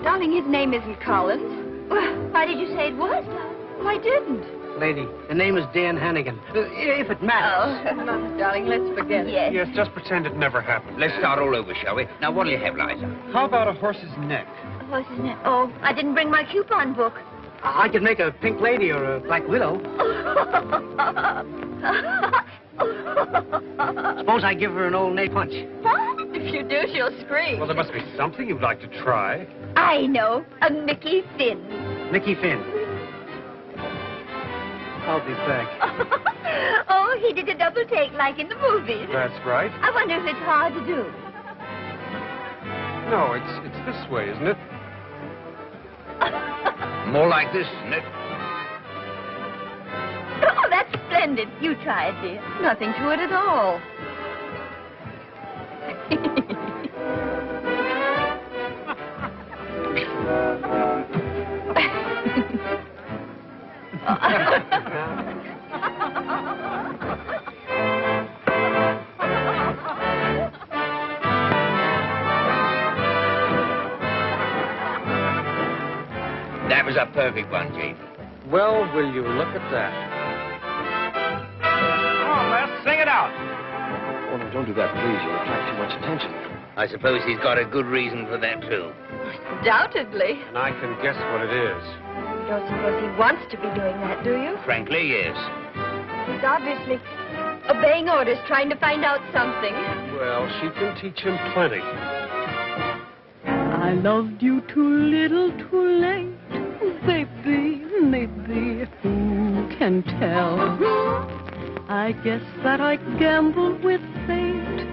Darling, his name isn't Collins. Well, why did you say it was, Tom? I didn't. Lady, the name is Dan Hannigan. If it matters. Oh, no, darling, let's forget it. Yes, just pretend it never happened. Let's start all over, shall we? Now, what'll you have, Liza? How about a horse's neck? Horse's neck. Oh, I didn't bring my coupon book. I could make a pink lady or a black widow. Suppose I give her an old nape punch. If you do, she'll scream. Well, there must be something you'd like to try. I know. A Mickey Finn. Mickey Finn. I'll be back. Oh, he did a double take like in the movies. That's right. I wonder if it's hard to do. No, it's this way, isn't it? More like this, isn't it? Oh, that's splendid. You try it, dear. Nothing to it at all. That was a perfect one, Janie. Well, will you look at that? Come on, Les, sing it out. Oh, no, don't do that, please. You'll attract too much attention. I suppose he's got a good reason for that, too. Undoubtedly. And I can guess what it is. You don't suppose he wants to be doing that, do you? Frankly, yes. He's obviously obeying orders, trying to find out something. Well, she can teach him plenty. I loved you too little, too late. Baby, maybe, who can tell? I guess that I gambled with fate,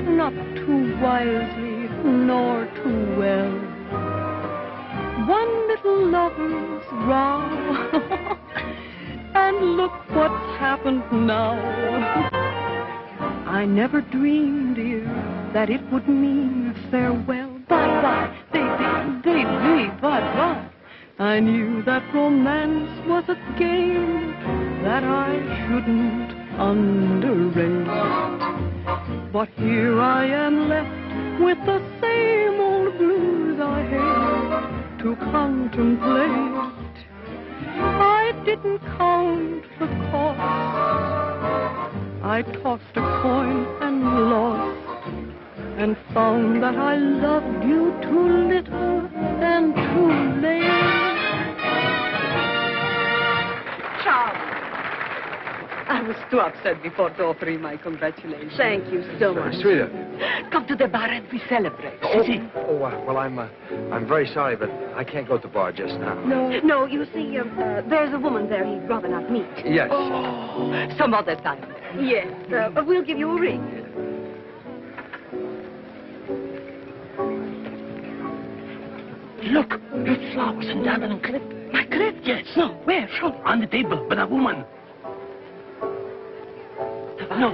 not too wisely, nor too well. One little lover's row, and look what's happened now. I never dreamed, dear, that it would mean farewell. Bye-bye, baby, baby, bye-bye. I knew that romance was a game that I shouldn't underrate. But here I am left with the same old blues I hate to contemplate. I didn't count the cost. I tossed a coin and lost, and found that I loved you too little and too late. Charles, I was too upset before to offer you my congratulations. Thank you so much. Sweet of you. Come to the bar and we celebrate. Well, I'm very sorry, but I can't go to the bar just now. No, you see, there's a woman there he'd rather not meet. Yes. Some other time. Yes, we'll give you a ring. Look, red flowers and diamond clip. My clip? Yes. No, where? Show me. On the table, with a woman. No.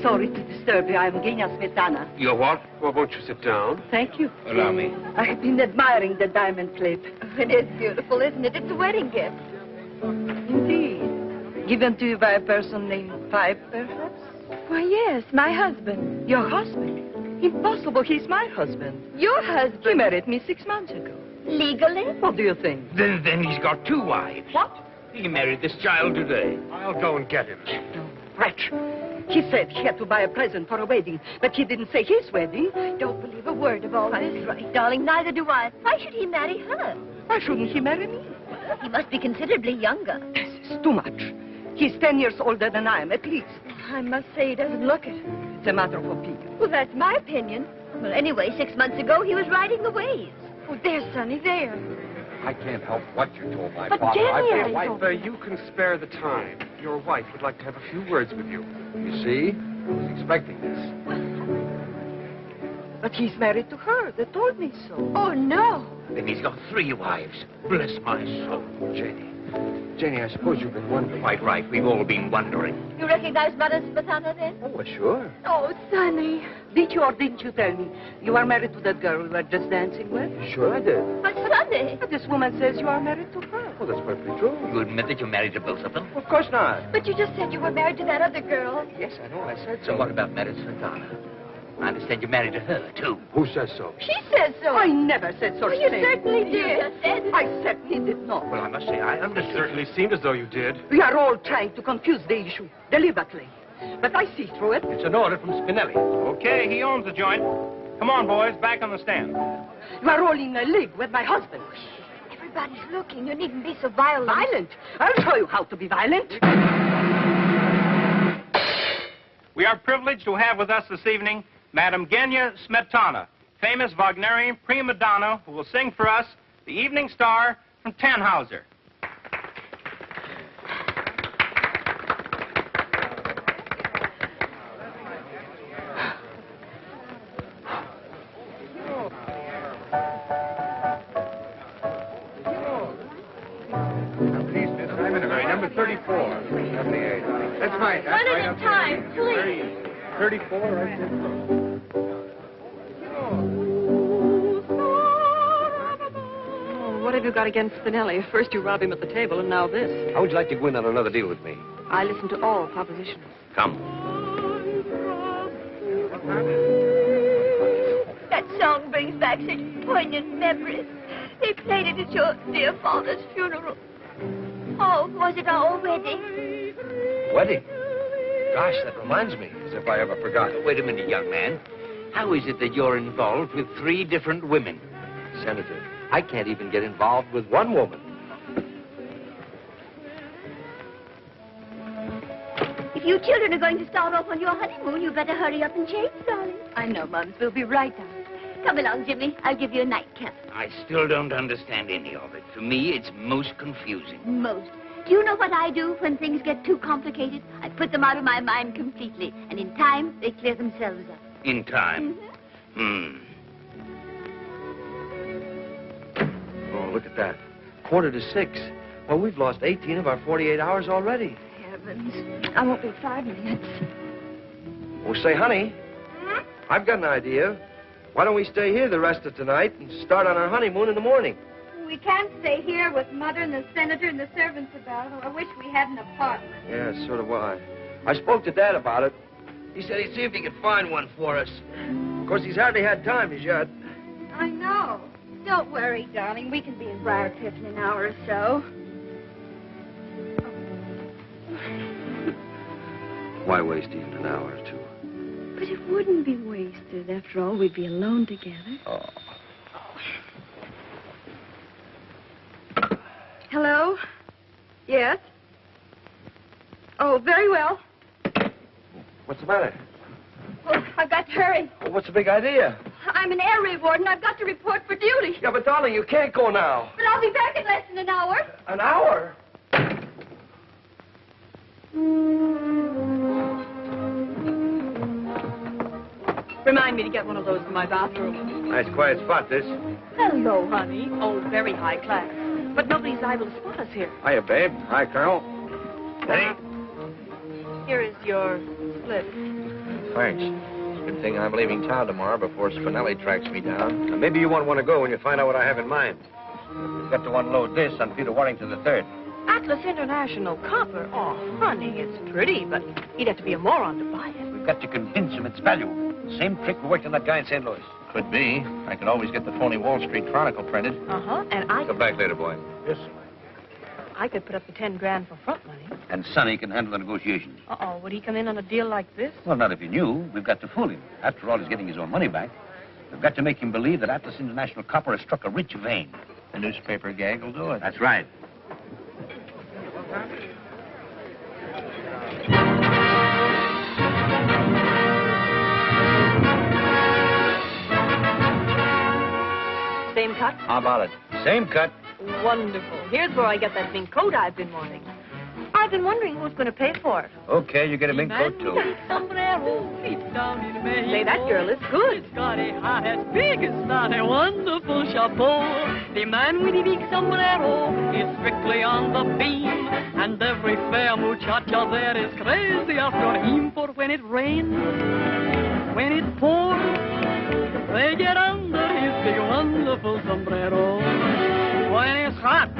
Sorry to disturb you. I'm Genia Smetana. You're what? Well, won't you sit down? Thank you. Allow me. I have been admiring the diamond plate. It is beautiful, isn't it? It's a wedding gift. Indeed. Given to you by a person named Phyffe, perhaps? Why, yes, my husband. Your husband? Impossible. He's my husband. Your husband? He married me 6 months ago. Legally? What do you think? Then he's got 2 wives. What? He married this child today. I'll go and get him. Wretch. He said he had to buy a present for a wedding, but he didn't say his wedding. I don't believe a word of all this. Right, darling, neither do I. Why should he marry her? Why shouldn't he marry me? He must be considerably younger. This is too much. He's 10 years older than I am, at least. I must say he doesn't look it. It's a matter of opinion. Well, that's my opinion. Well, anyway, 6 months ago, he was riding the waves. Oh, there's Sonny, there. I can't help what you're told by But Father. Jenny, I've I been wife. If you can spare the time, your wife would like to have a few words with you. You see? I was expecting this. But he's married to her. They told me so. Oh, no. Then he's got 3 wives. Bless my soul. Janie, I suppose you've been wondering. Quite right. We've all been wondering. You recognize Mother Smetana, then? Oh, well, sure. Oh, Sonny. Did you or didn't you tell me you are married to that girl we were just dancing with? Sure I did. But Sonny. But this woman says you are married to her. Well, that's perfectly true. You admit that you're married to both of them? Of course not. But you just said you were married to that other girl. Yes, I know. I said So so. what about Mary Smetana? I understand you're married to her, too. Who says so? She said so. I never said such You thing. certainly did. You just said it. I certainly did not. Well, I must say, I understood. Certainly seemed as though you did. We are all trying to confuse the issue deliberately. But I see through it. It's an order from Spinelli. Okay, he owns the joint. Come on, boys, back on the stand. You are all in a league with my husband. Everybody's looking. You needn't be so violent. Violent? I'll show you how to be violent. We are privileged to have with us this evening Madame Janie Smetana, famous Wagnerian prima donna who will sing for us The Evening Star from Tannhauser. Number 34. 78. That's right. That's One right. at a time, please. 34, right there. Oh, what have you got against Spinelli? First you rob him at the table, and now this. How would you like to go in on another deal with me? I listen to all propositions. Come. That song brings back such poignant memories. They played it at your dear father's funeral. Oh, was it our wedding? Wedding? Gosh, that reminds me, as if I ever forgot. Wait a minute, young man. How is it that you're involved with 3 different women? Senator, I can't even get involved with one woman. If you children are going to start off on your honeymoon, you better hurry up and change, darling. I know, Mums. We'll be right down. Come along, Jimmy. I'll give you a nightcap. I still don't understand any of it. To me, it's most confusing. Most. Do you know what I do when things get too complicated? I put them out of my mind completely, and in time, they clear themselves up. In time? Oh, look at that. 5:45. Well, we've lost 18 of our 48 hours already. Heavens. I won't be 5 minutes. Oh, say, honey, I've got an idea. Why don't we stay here the rest of tonight and start on our honeymoon in the morning? We can't stay here with Mother and the Senator and the servants about. I wish we had an apartment. Yeah, so do I. I spoke to Dad about it. He said he'd see if he could find one for us. Of course, he's hardly had time as yet. I know. Don't worry, darling. We can be in Briarcliff in an hour or so. Why waste even an hour or two? But it wouldn't be wasted. After all, we'd be alone together. Oh. Hello? Yes? Oh, very well. What's the matter? Oh, I've got to hurry. Well, what's the big idea? I'm an air raid warden. I've got to report for duty. Yeah, but darling, you can't go now. But I'll be back in less than an hour. An hour? Remind me to get one of those in my bathroom. Nice quiet spot, this. Hello, honey. Oh, very high class. But nobody's liable to spot us here. Hiya, babe. Hi, Colonel. Hey. Here is your slip. Thanks. Good thing I'm leaving town tomorrow before Spinelli tracks me down. Now, maybe you won't want to go when you find out what I have in mind. We've got to unload this on Peter Warrington III. Atlas International Copper. Oh, honey, it's pretty, but he'd have to be a moron to buy it. We've got to convince him it's valuable. Same trick we worked on that guy in St. Louis. Could be. I could always get the phony Wall Street Chronicle printed. Uh-huh, and I Come back later, boy. Yes, sir. I could put up the 10 grand for front money. And Sonny can handle the negotiations. Uh-oh, would he come in on a deal like this? Well, not if he knew. We've got to fool him. After all, he's getting his own money back. We've got to make him believe that Atlas International Copper has struck a rich vein. The newspaper gag will do it. That's right. Same cut? How about it? Same cut. Wonderful. Here's where I get that mink coat I've been wanting. I've been wondering who's going to pay for it. Okay, you get a mink coat, too. Say, that girl is good. It's got a hat as big as that, a wonderful chapeau. The man with the big sombrero is strictly on the beam, and every fair muchacha there is crazy after him. For when it rains, when it pours, they get under his big wonderful sombrero. When it's hot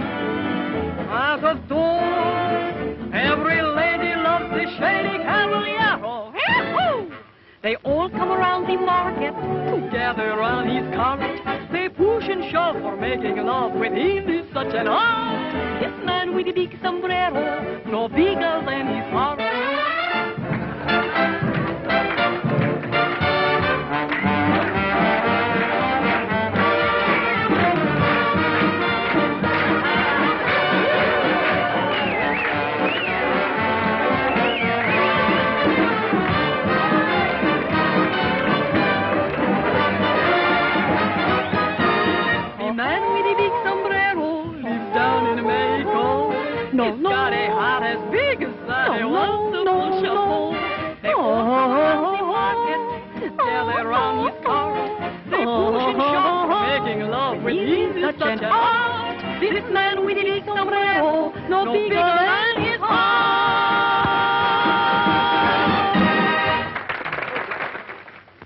as a door, every lady loves the shady caballero. Yahoo! The They all come around the market to gather around his cart. They push and shove for making love with him is such an art. This man with the big sombrero, no bigger than his heart. No, no. Got a heart as big as that. They want to push a pole. They walk around the market together around his car. They push and shove, making love with him is such an art. This man with the big sombrero, no bigger than his heart.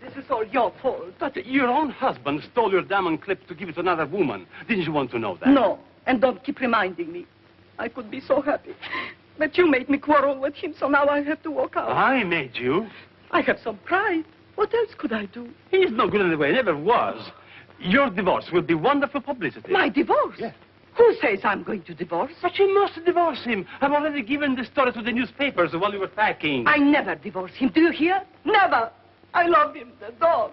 This is all your fault. But your own husband stole your diamond clip to give it to another woman. Didn't you want to know that? No, and don't keep reminding me. I could be so happy. But you made me quarrel with him, so now I have to walk out. I made you. I have some pride. What else could I do? He's no good anyway, never was. Your divorce will be wonderful publicity. My divorce? Yes. Who says I'm going to divorce? But you must divorce him. I've already given the story to the newspapers while you were packing. I never divorce him. Do you hear? Never. I love him, the dog.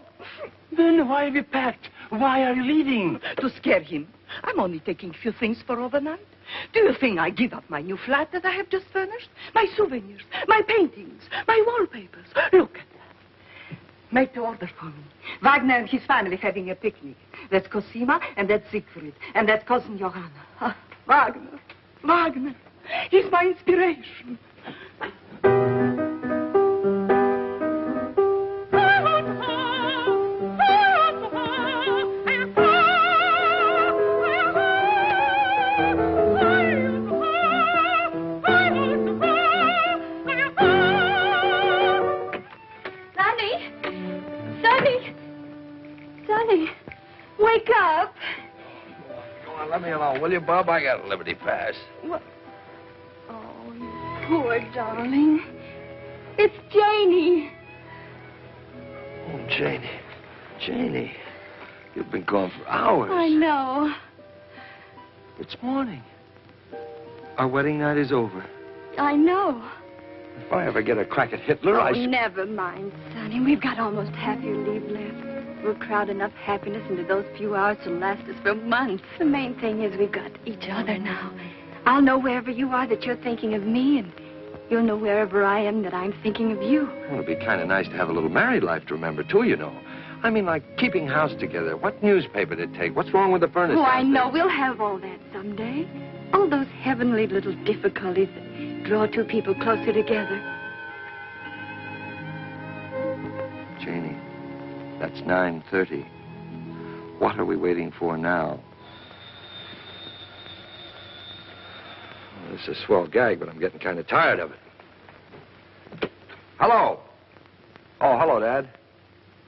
Then why have you packed? Why are you leaving? To scare him. I'm only taking a few things for overnight. Do you think I give up my new flat that I have just furnished? My souvenirs, my paintings, my wallpapers. Look at that. Made to order for me. Wagner and his family having a picnic. That's Cosima, and that's Siegfried, and that's cousin Johanna. Ah, Wagner. Wagner. He's my inspiration. Wake up. Come on, let me alone, will you, Bob? I got a Liberty Pass. What? Oh, you poor darling. It's Janie. Oh, Janie. Janie. You've been gone for hours. I know. It's morning. Our wedding night is over. I know. If I ever get a crack at Hitler, Oh, never mind, Sonny. We've got almost half your leave left. We'll crowd enough happiness into those few hours to last us for months. The main thing is we've got each other now. I'll know wherever you are that you're thinking of me, and you'll know wherever I am that I'm thinking of you. Well, it'd be kind of nice to have a little married life to remember, too, you know. I mean, like keeping house together. What newspaper to take? What's wrong with the furnace? Oh, I know. We'll have all that someday. All those heavenly little difficulties that draw two people closer together. Janie, that's 9:30. What are we waiting for now? Well, this is a swell gag, but I'm getting kind of tired of it. Hello. Oh, hello, Dad.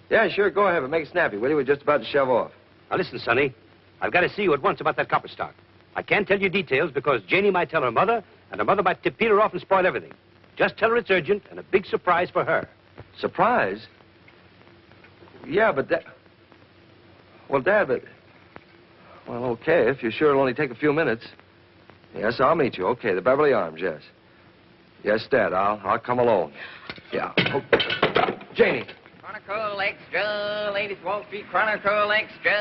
Yeah, sure, go ahead, but make it snappy, will you? We're just about to shove off. Now, listen, Sonny. I've got to see you at once about that copper stock. I can't tell you details because Janie might tell her mother, and her mother might tip Peter off and spoil everything. Just tell her it's urgent and a big surprise for her. Surprise? Yeah, but that... Well, Dad, but... Well, okay, if you're sure it'll only take a few minutes. Yes, I'll meet you. Okay, the Beverly Arms, yes. Yes, Dad, I'll come alone. Yeah. Oh. Janie. Chronicle Extra, latest Wall Street Chronicle Extra,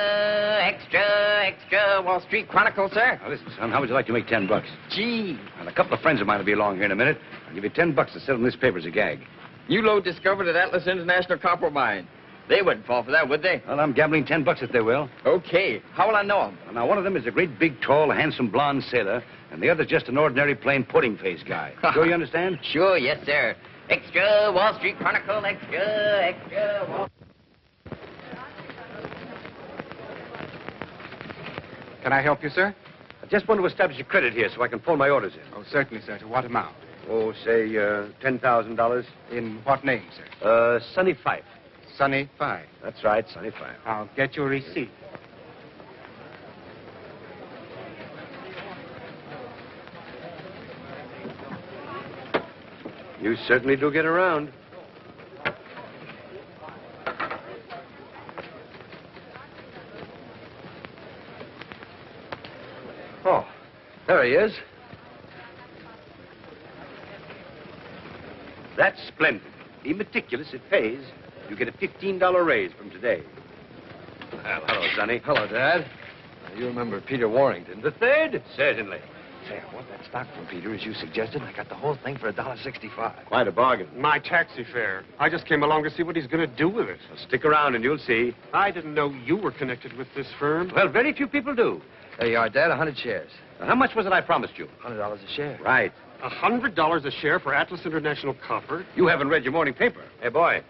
Wall Street Chronicle, sir. Now, listen, son, how would you like to make $10? Gee. And a couple of friends of mine will be along here in a minute. I'll give you $10 to sell them this paper as a gag. You load discovered at Atlas International Copper Mine. They wouldn't fall for that, would they? Well, I'm gambling $10 if they will. Okay. How will I know them? Now, one of them is a great, big, tall, handsome, blonde sailor, and the other's just an ordinary, plain, pudding-faced guy. Sure you understand? Sure, yes, sir. Extra, Wall Street Chronicle, extra, Wall... Can I help you, sir? I just want to establish a credit here so I can pull my orders in. Oh, certainly, sir. To what amount? Oh, say, $10,000. In what name, sir? Sonny Phyffe. Sonny Phyffe. That's right, Sonny Phyffe. I'll get your receipt. You certainly do get around. Oh, there he is. That's splendid. Be meticulous. It pays. You get a $15 raise from today. Well, hello, Sonny. Hello, Dad. You remember Peter Warrington. The third? Certainly. Say, I want that stock from Peter, as you suggested. I got the whole thing for $1.65. Quite a bargain. My taxi fare. I just came along to see what he's going to do with it. Well, stick around and you'll see. I didn't know you were connected with this firm. Well, very few people do. There you are, Dad. 100 shares. Now, how much was it I promised you? $100 a share. Right. $100 a share for Atlas International Copper? You haven't read your morning paper. Hey, boy.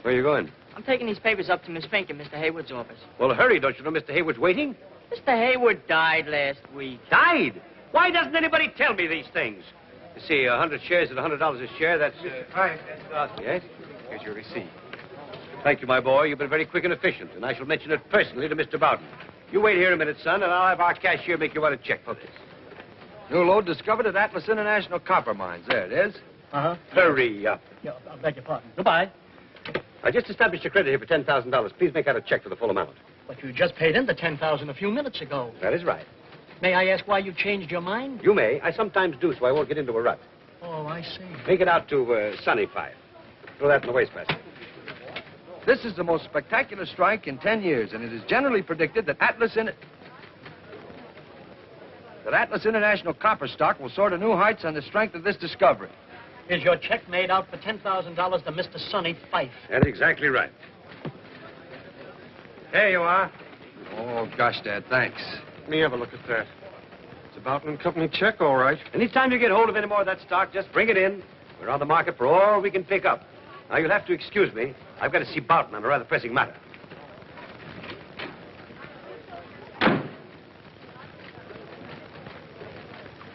Where are you going? I'm taking these papers up to Miss Fink in Mr. Hayward's office. Well, hurry. Don't you know Mr. Hayward's waiting? Mr. Hayward died last week. Died? Why doesn't anybody tell me these things? You see, 100 shares at $100 a share, that's... Hi. Yes? Here's your receipt. Thank you, my boy. You've been very quick and efficient, and I shall mention it personally to Mr. Bowden. You wait here a minute, son, and I'll have our cashier make you out a check for this. New load discovered at Atlas International Copper Mines. There it is. Uh-huh. Hurry up. Yeah, I beg your pardon. Goodbye. I just established a credit here for $10,000. Please make out a check for the full amount. But you just paid in the $10,000 a few minutes ago. That is right. May I ask why you changed your mind? You may. I sometimes do, so I won't get into a rut. Oh, I see. Make it out to Sonny Phyffe. Throw that in the wastebasket. This is the most spectacular strike in 10 years, and it is generally predicted that Atlas International Copper stock will soar to new heights on the strength of this discovery. Is your check made out for $10,000 to Mr. Sonny Phyffe? That's exactly right. Here you are. Oh, gosh, Dad, thanks. Let me have a look at that. It's a Boughton & Company check, all right. Anytime you get hold of any more of that stock, just bring it in. We're on the market for all we can pick up. Now, you'll have to excuse me. I've got to see Boughton on a rather pressing matter.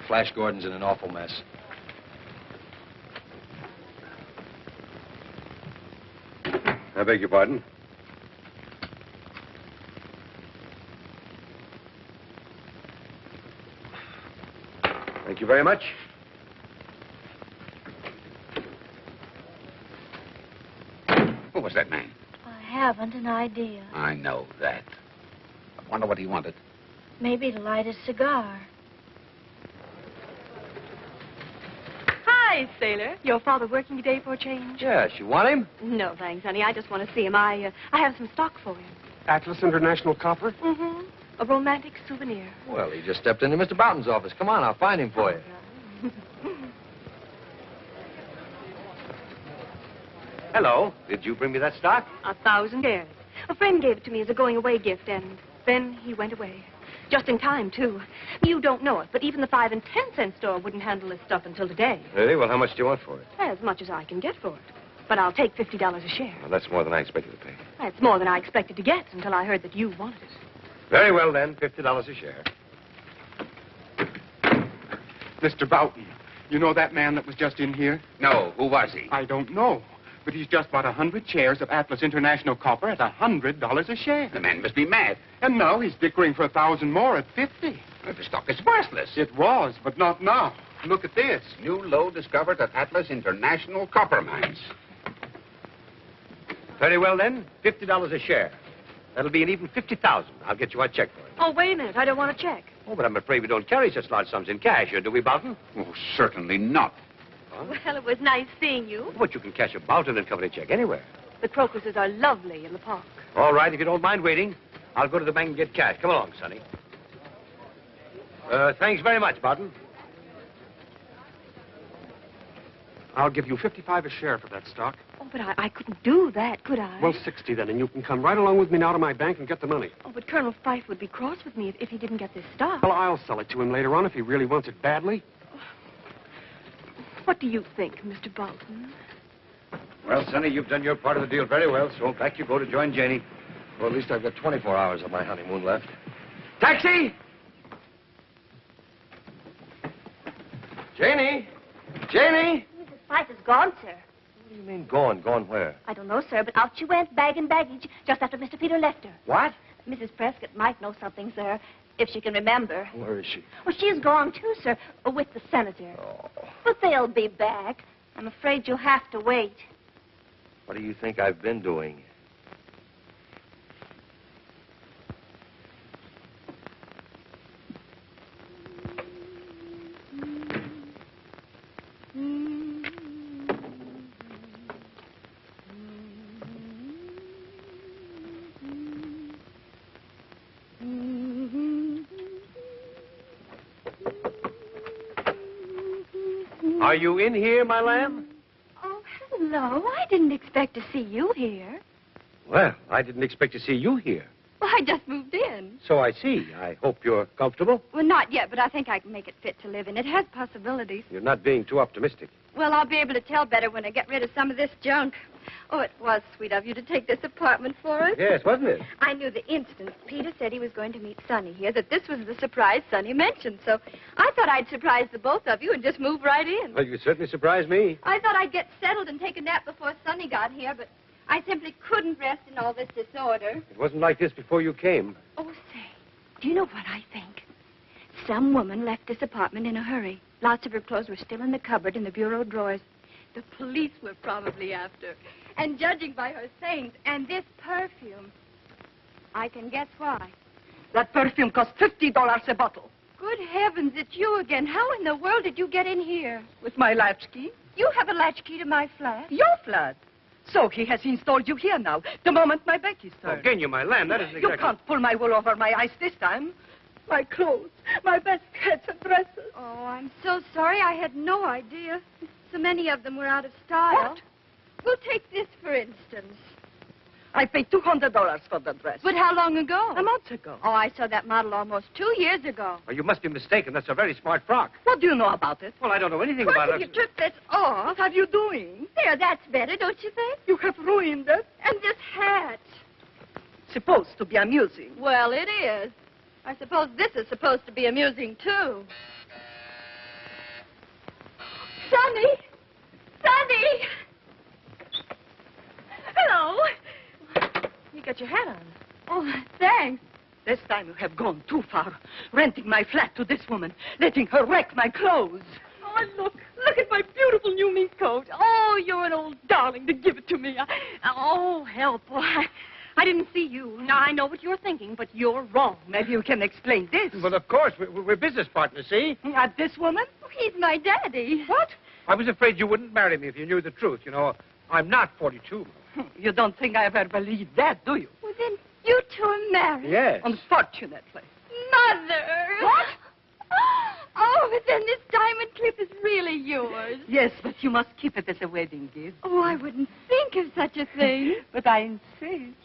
Flash Gordon's in an awful mess. I beg your pardon. Thank you very much. Who was that man? I haven't an idea. I know that. I wonder what he wanted. Maybe to light a cigar. Hi, sailor. Your father working today for a change? Yes, you want him? No, thanks, honey. I just want to see him. I have some stock for him. Atlas International Copper? Mm-hmm. A romantic souvenir. Well, he just stepped into Mr. Boughton's office. Come on, I'll find him for you. Hello. Did you bring me that stock? 1,000 shares. A friend gave it to me as a going-away gift, and then he went away. Just in time, too. You don't know it, but even the 5- and 10-cent store wouldn't handle this stuff until today. Really? Well, how much do you want for it? As much as I can get for it. But I'll take $50 a share. Well, that's more than I expected to pay. That's more than I expected to get until I heard that you wanted it. Very well, then. $50 a share. Mr. Boughton, you know that man that was just in here? No. Who was he? I don't know. But he's just bought 100 shares of Atlas International Copper at $100 a share. The man must be mad. And now he's dickering for 1,000 more at 50. Well, the stock is worthless. It was, but not now. Look at this. New lode discovered at Atlas International Copper Mines. Very well, then. $50 a share. That'll be an even $50,000. I'll get you a check for it. Oh, wait a minute. I don't want a check. Oh, but I'm afraid we don't carry such large sums in cash here, do we, Boughton? Oh, certainly not. Huh? Well, it was nice seeing you. But you can cash a Boughton & Company check anywhere. The crocuses are lovely in the park. All right, if you don't mind waiting, I'll go to the bank and get cash. Come along, Sonny. Thanks very much, Boughton. I'll give you $55 a share for that stock. Oh, but I couldn't do that, could I? Well, $60 then, and you can come right along with me now to my bank and get the money. Oh, but Colonel Phyffe would be cross with me if he didn't get this stock. Well, I'll sell it to him later on if he really wants it badly. What do you think, Mr. Boughton? Well, Sonny, you've done your part of the deal very well, so back you go to join Janie. Well, at least I've got 24 hours of my honeymoon left. Taxi! Janie! Janie! Mrs. Phyffe is gone, sir. What do you mean, gone? Gone where? I don't know, sir, but out she went, bag and baggage, just after Mr. Peter left her. What? Mrs. Prescott might know something, sir, if she can remember. Where is she? Well, she's gone, too, sir, with the senator. Oh. But they'll be back. I'm afraid you'll have to wait. What do you think I've been doing? Are you in here, my lamb? Oh, hello. I didn't expect to see you here. Well, I didn't expect to see you here. Well, I just moved in. So I see. I hope you're comfortable. Well, not yet, but I think I can make it fit to live in. It has possibilities. You're not being too optimistic. Well, I'll be able to tell better when I get rid of some of this junk. Oh, it was sweet of you to take this apartment for us. Yes, wasn't it? I knew the instant Peter said he was going to meet Sonny here that this was the surprise Sonny mentioned. So I thought I'd surprise the both of you and just move right in. Well, you certainly surprised me. I thought I'd get settled and take a nap before Sonny got here, but I simply couldn't rest in all this disorder. It wasn't like this before you came. Oh, say, do you know what I think? Some woman left this apartment in a hurry. Lots of her clothes were still in the cupboard in the bureau drawers. The police were probably after. And judging by her things and this perfume, I can guess why. That perfume costs $50 a bottle. Good heavens, it's you again. How in the world did you get in here? With my latchkey. You have a latchkey to my flat? Your flat. So he has installed you here now, the moment my back is turned. Genya, my lamb, that isn't exactly... You can't pull my wool over my eyes this time. My clothes, my best hats and dresses. Oh, I'm so sorry. I had no idea. So many of them were out of style. What? We'll take this, for instance. I paid $200 for the dress. But how long ago? A month ago. Oh, I saw that model almost 2 years ago. Oh, you must be mistaken. That's a very smart frock. What do you know about it? Well, I don't know anything Of course, about if it. you took this off... What are you doing? There, that's better, don't you think? You have ruined it. And this hat. Supposed to be amusing. Well, it is. I suppose this is supposed to be amusing, too. Sonny! Sonny! Hello. You got your hat on. Oh, thanks. This time you have gone too far. Renting my flat to this woman. Letting her wreck my clothes. Oh, look at my beautiful new mink coat. Oh, you're an old darling to give it to me. Oh, help. Oh, I didn't see you. Now, I know what you're thinking, but you're wrong. Maybe you can explain this. Well, of course. We're business partners, see? At this woman? He's my daddy. What? I was afraid you wouldn't marry me if you knew the truth. You know, I'm not 42. You don't think I ever believed that, do you? Well, then you two are married. Yes. Unfortunately. Mother! What? Oh, but then this diamond clip is really yours. Yes, but you must keep it as a wedding gift. Oh, I wouldn't think of such a thing. But I insist.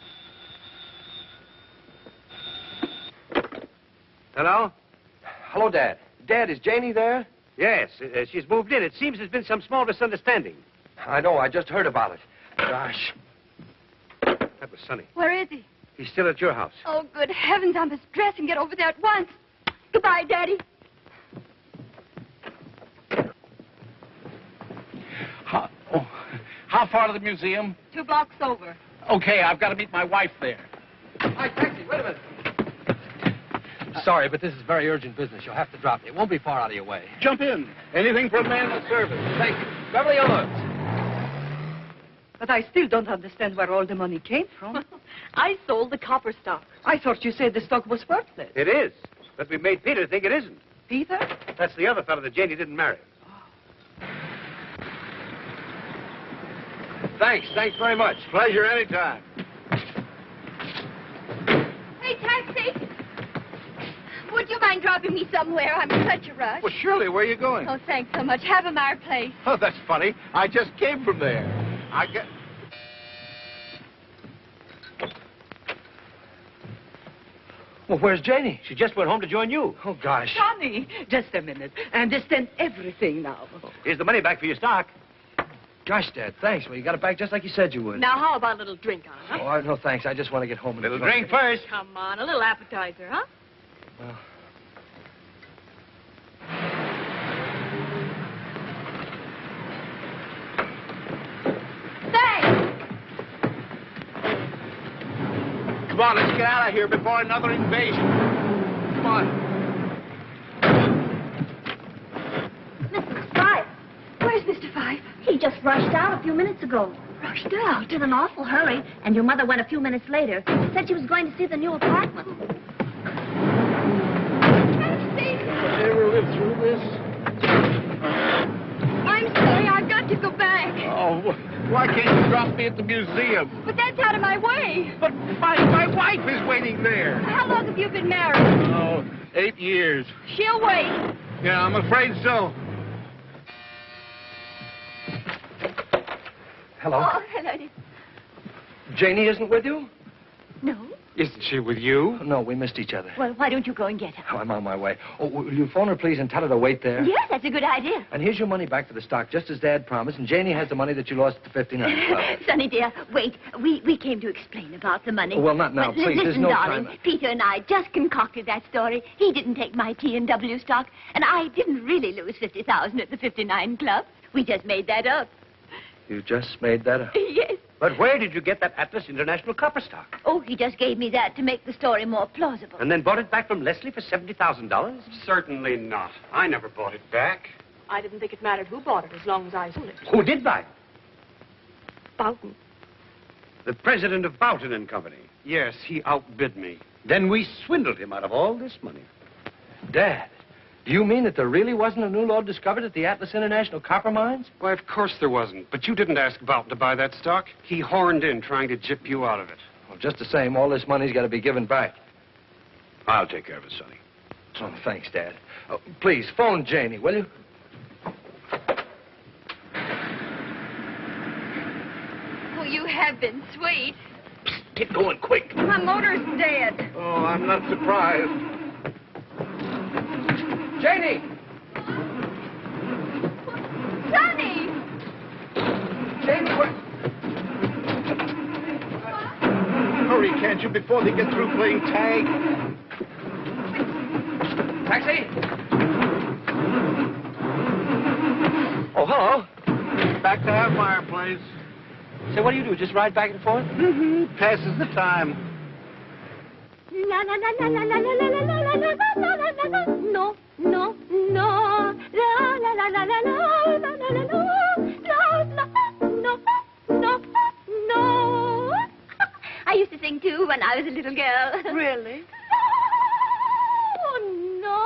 Hello? Hello, Dad. Dad, is Janie there? Yes, she's moved in. It seems there's been some small misunderstanding. I know. I just heard about it. Gosh. That was Sonny. Where is he? He's still at your house. Oh, good heavens, I must dress and get over there at once. Goodbye, Daddy. How far to the museum? 2 blocks over. Okay, I've got to meet my wife there. Hi, taxi. Wait a minute. Sorry, but this is very urgent business. You'll have to drop me. It won't be far out of your way. Jump in. Anything for a man in service. Thank you. Beverly Hills. But I still don't understand where all the money came from. I sold the copper stock. I thought you said the stock was worthless. It is. But we made Peter think it isn't. Peter? That's the other fellow that Janie didn't marry. Thanks very much. Pleasure anytime. Hey, taxi. Would you mind dropping me somewhere? I'm in such a rush. Well, Shirley, where are you going? Oh, thanks so much. Havemeyer Place. Oh, that's funny. I just came from there. I get... Well, where's Janie? She just went home to join you. Oh, gosh. Sonny, just a minute. I understand everything now. Here's the money back for your stock. Gosh, Dad, thanks. Well, you got it back just like you said you would. Now, how about a little drink on it, huh? Oh, no, thanks. I just want to get home and... Little drink first. Come on, a little appetizer, huh? Well... Come on, let's get out of here before another invasion. Come on. Mr. Phyffe. Where's Mr. Phyffe? He just rushed out a few minutes ago. Rushed out? He's in an awful hurry, and your mother went a few minutes later. Said she was going to see the new apartment. Ever live through this? I'm sorry, I've got to go back. Oh, why can't you drop me at the museum? But that's Get out of my way. But my wife is waiting there. How long have you been married? Oh, 8 years. She'll wait. Yeah, I'm afraid so. Hello. Oh, hello. Janie isn't with you? No? Isn't she with you? No, we missed each other. Well, why don't you go and get her? Oh, I'm on my way. Oh, will you phone her, please, and tell her to wait there? Yes, that's a good idea. And here's your money back for the stock, just as Dad promised. And Janie has the money that you lost at the 59 Club. Sonny, dear, wait. We came to explain about the money. Oh, well, not now, But please. There's listen, no darling, time. Peter and I just concocted that story. He didn't take my T&W stock, and I didn't really lose 50,000 at the 59 Club. We just made that up. You just made that up. Yes. But where did you get that Atlas International copper stock? Oh, he just gave me that to make the story more plausible. And then bought it back from Leslie for $70,000? Certainly not. I never bought it back. I didn't think it mattered who bought it as long as I sold it. Who did buy it? Boughton. The president of Boughton and Company. Yes, he outbid me. Then we swindled him out of all this money. Dad, do you mean that there really wasn't a new lode discovered at the Atlas International copper mines? Why, of course there wasn't. But you didn't ask Boughton to buy that stock. He horned in trying to gyp you out of it. Well, just the same, all this money's got to be given back. I'll take care of it, Sonny. Oh, thanks, Dad. Oh, please, phone Janie, will you? Oh, you have been sweet. Get going quick. My motor's dead. Oh, I'm not surprised. Janie! Sonny! Janie, what? Hurry, can't you, before they get through playing tag? Taxi! Oh, hello. Back to our fireplace. Say, what do? Just ride back and forth? Mm-hmm. Passes the time. La la la la la la la la la la la la la la. No, no, no. La la la la la la la la la la. La la no no no. I used to sing too when I was a little girl. Really? Oh no.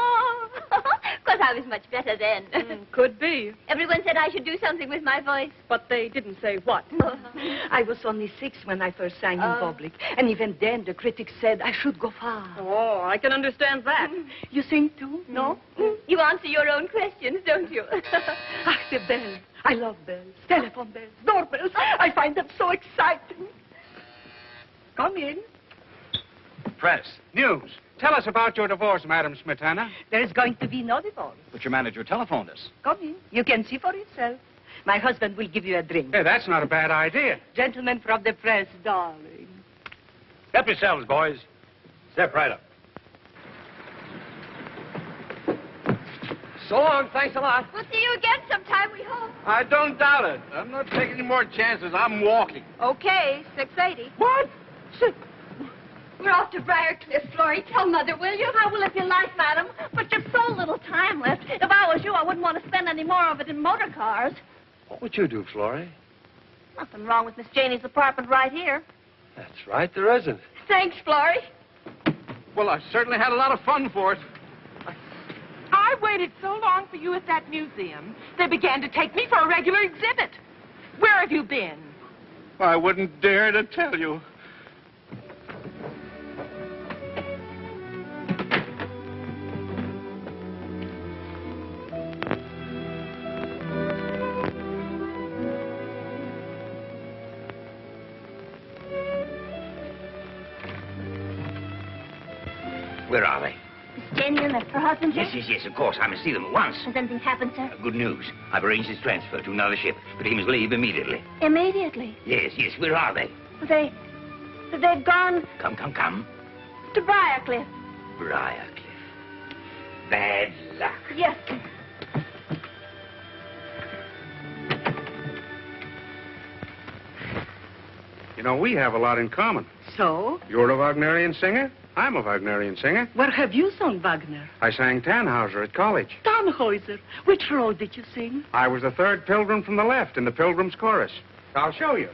Of course, I was much better then. Could be. Everyone said I should do something with my voice. But they didn't say what. I was only 6 when I first sang in public. And even then, the critics said I should go far. Oh, I can understand that. You sing too? No? You answer your own questions, don't you? Ah, the bells. I love bells. Telephone bells, doorbells. I find them so exciting. Come in. Press. News. Tell us about your divorce, Madam Smetana. There is going to be no divorce. But your manager telephoned us. Come in. You can see for yourself. My husband will give you a drink. Hey, that's not a bad idea. Gentlemen from the press, darling. Help yourselves, boys. Step right up. So long, thanks a lot. We'll see you again sometime, we hope. I don't doubt it. I'm not taking any more chances. I'm walking. Okay, 6:80. What? We're off to Briarcliff, Florrie. Tell Mother, will you? I will if you like, madam. But there's so little time left. If I was you, I wouldn't want to spend any more of it in motor cars. What would you do, Florrie? Nothing wrong with Miss Janie's apartment right here. That's right, there isn't. Thanks, Florrie. Well, I certainly had a lot of fun for it. I waited so long for you at that museum, they began to take me for a regular exhibit. Where have you been? I wouldn't dare to tell you. Where are they? Miss Janie and her husband, sir? Yes, of course. I must see them at once. Has anything happened, sir? Good news. I've arranged his transfer to another ship, but he must leave immediately. Immediately. Yes. Where are they? They've gone Come. to Briarcliff. Briarcliff. Bad luck. Yes, sir. You know, we have a lot in common. So? You're a Wagnerian singer. I'm a Wagnerian singer. Where have you sung Wagner? I sang Tannhauser at college. Tannhäuser. Which role did you sing? I was the third pilgrim from the left in the Pilgrim's Chorus. I'll show you.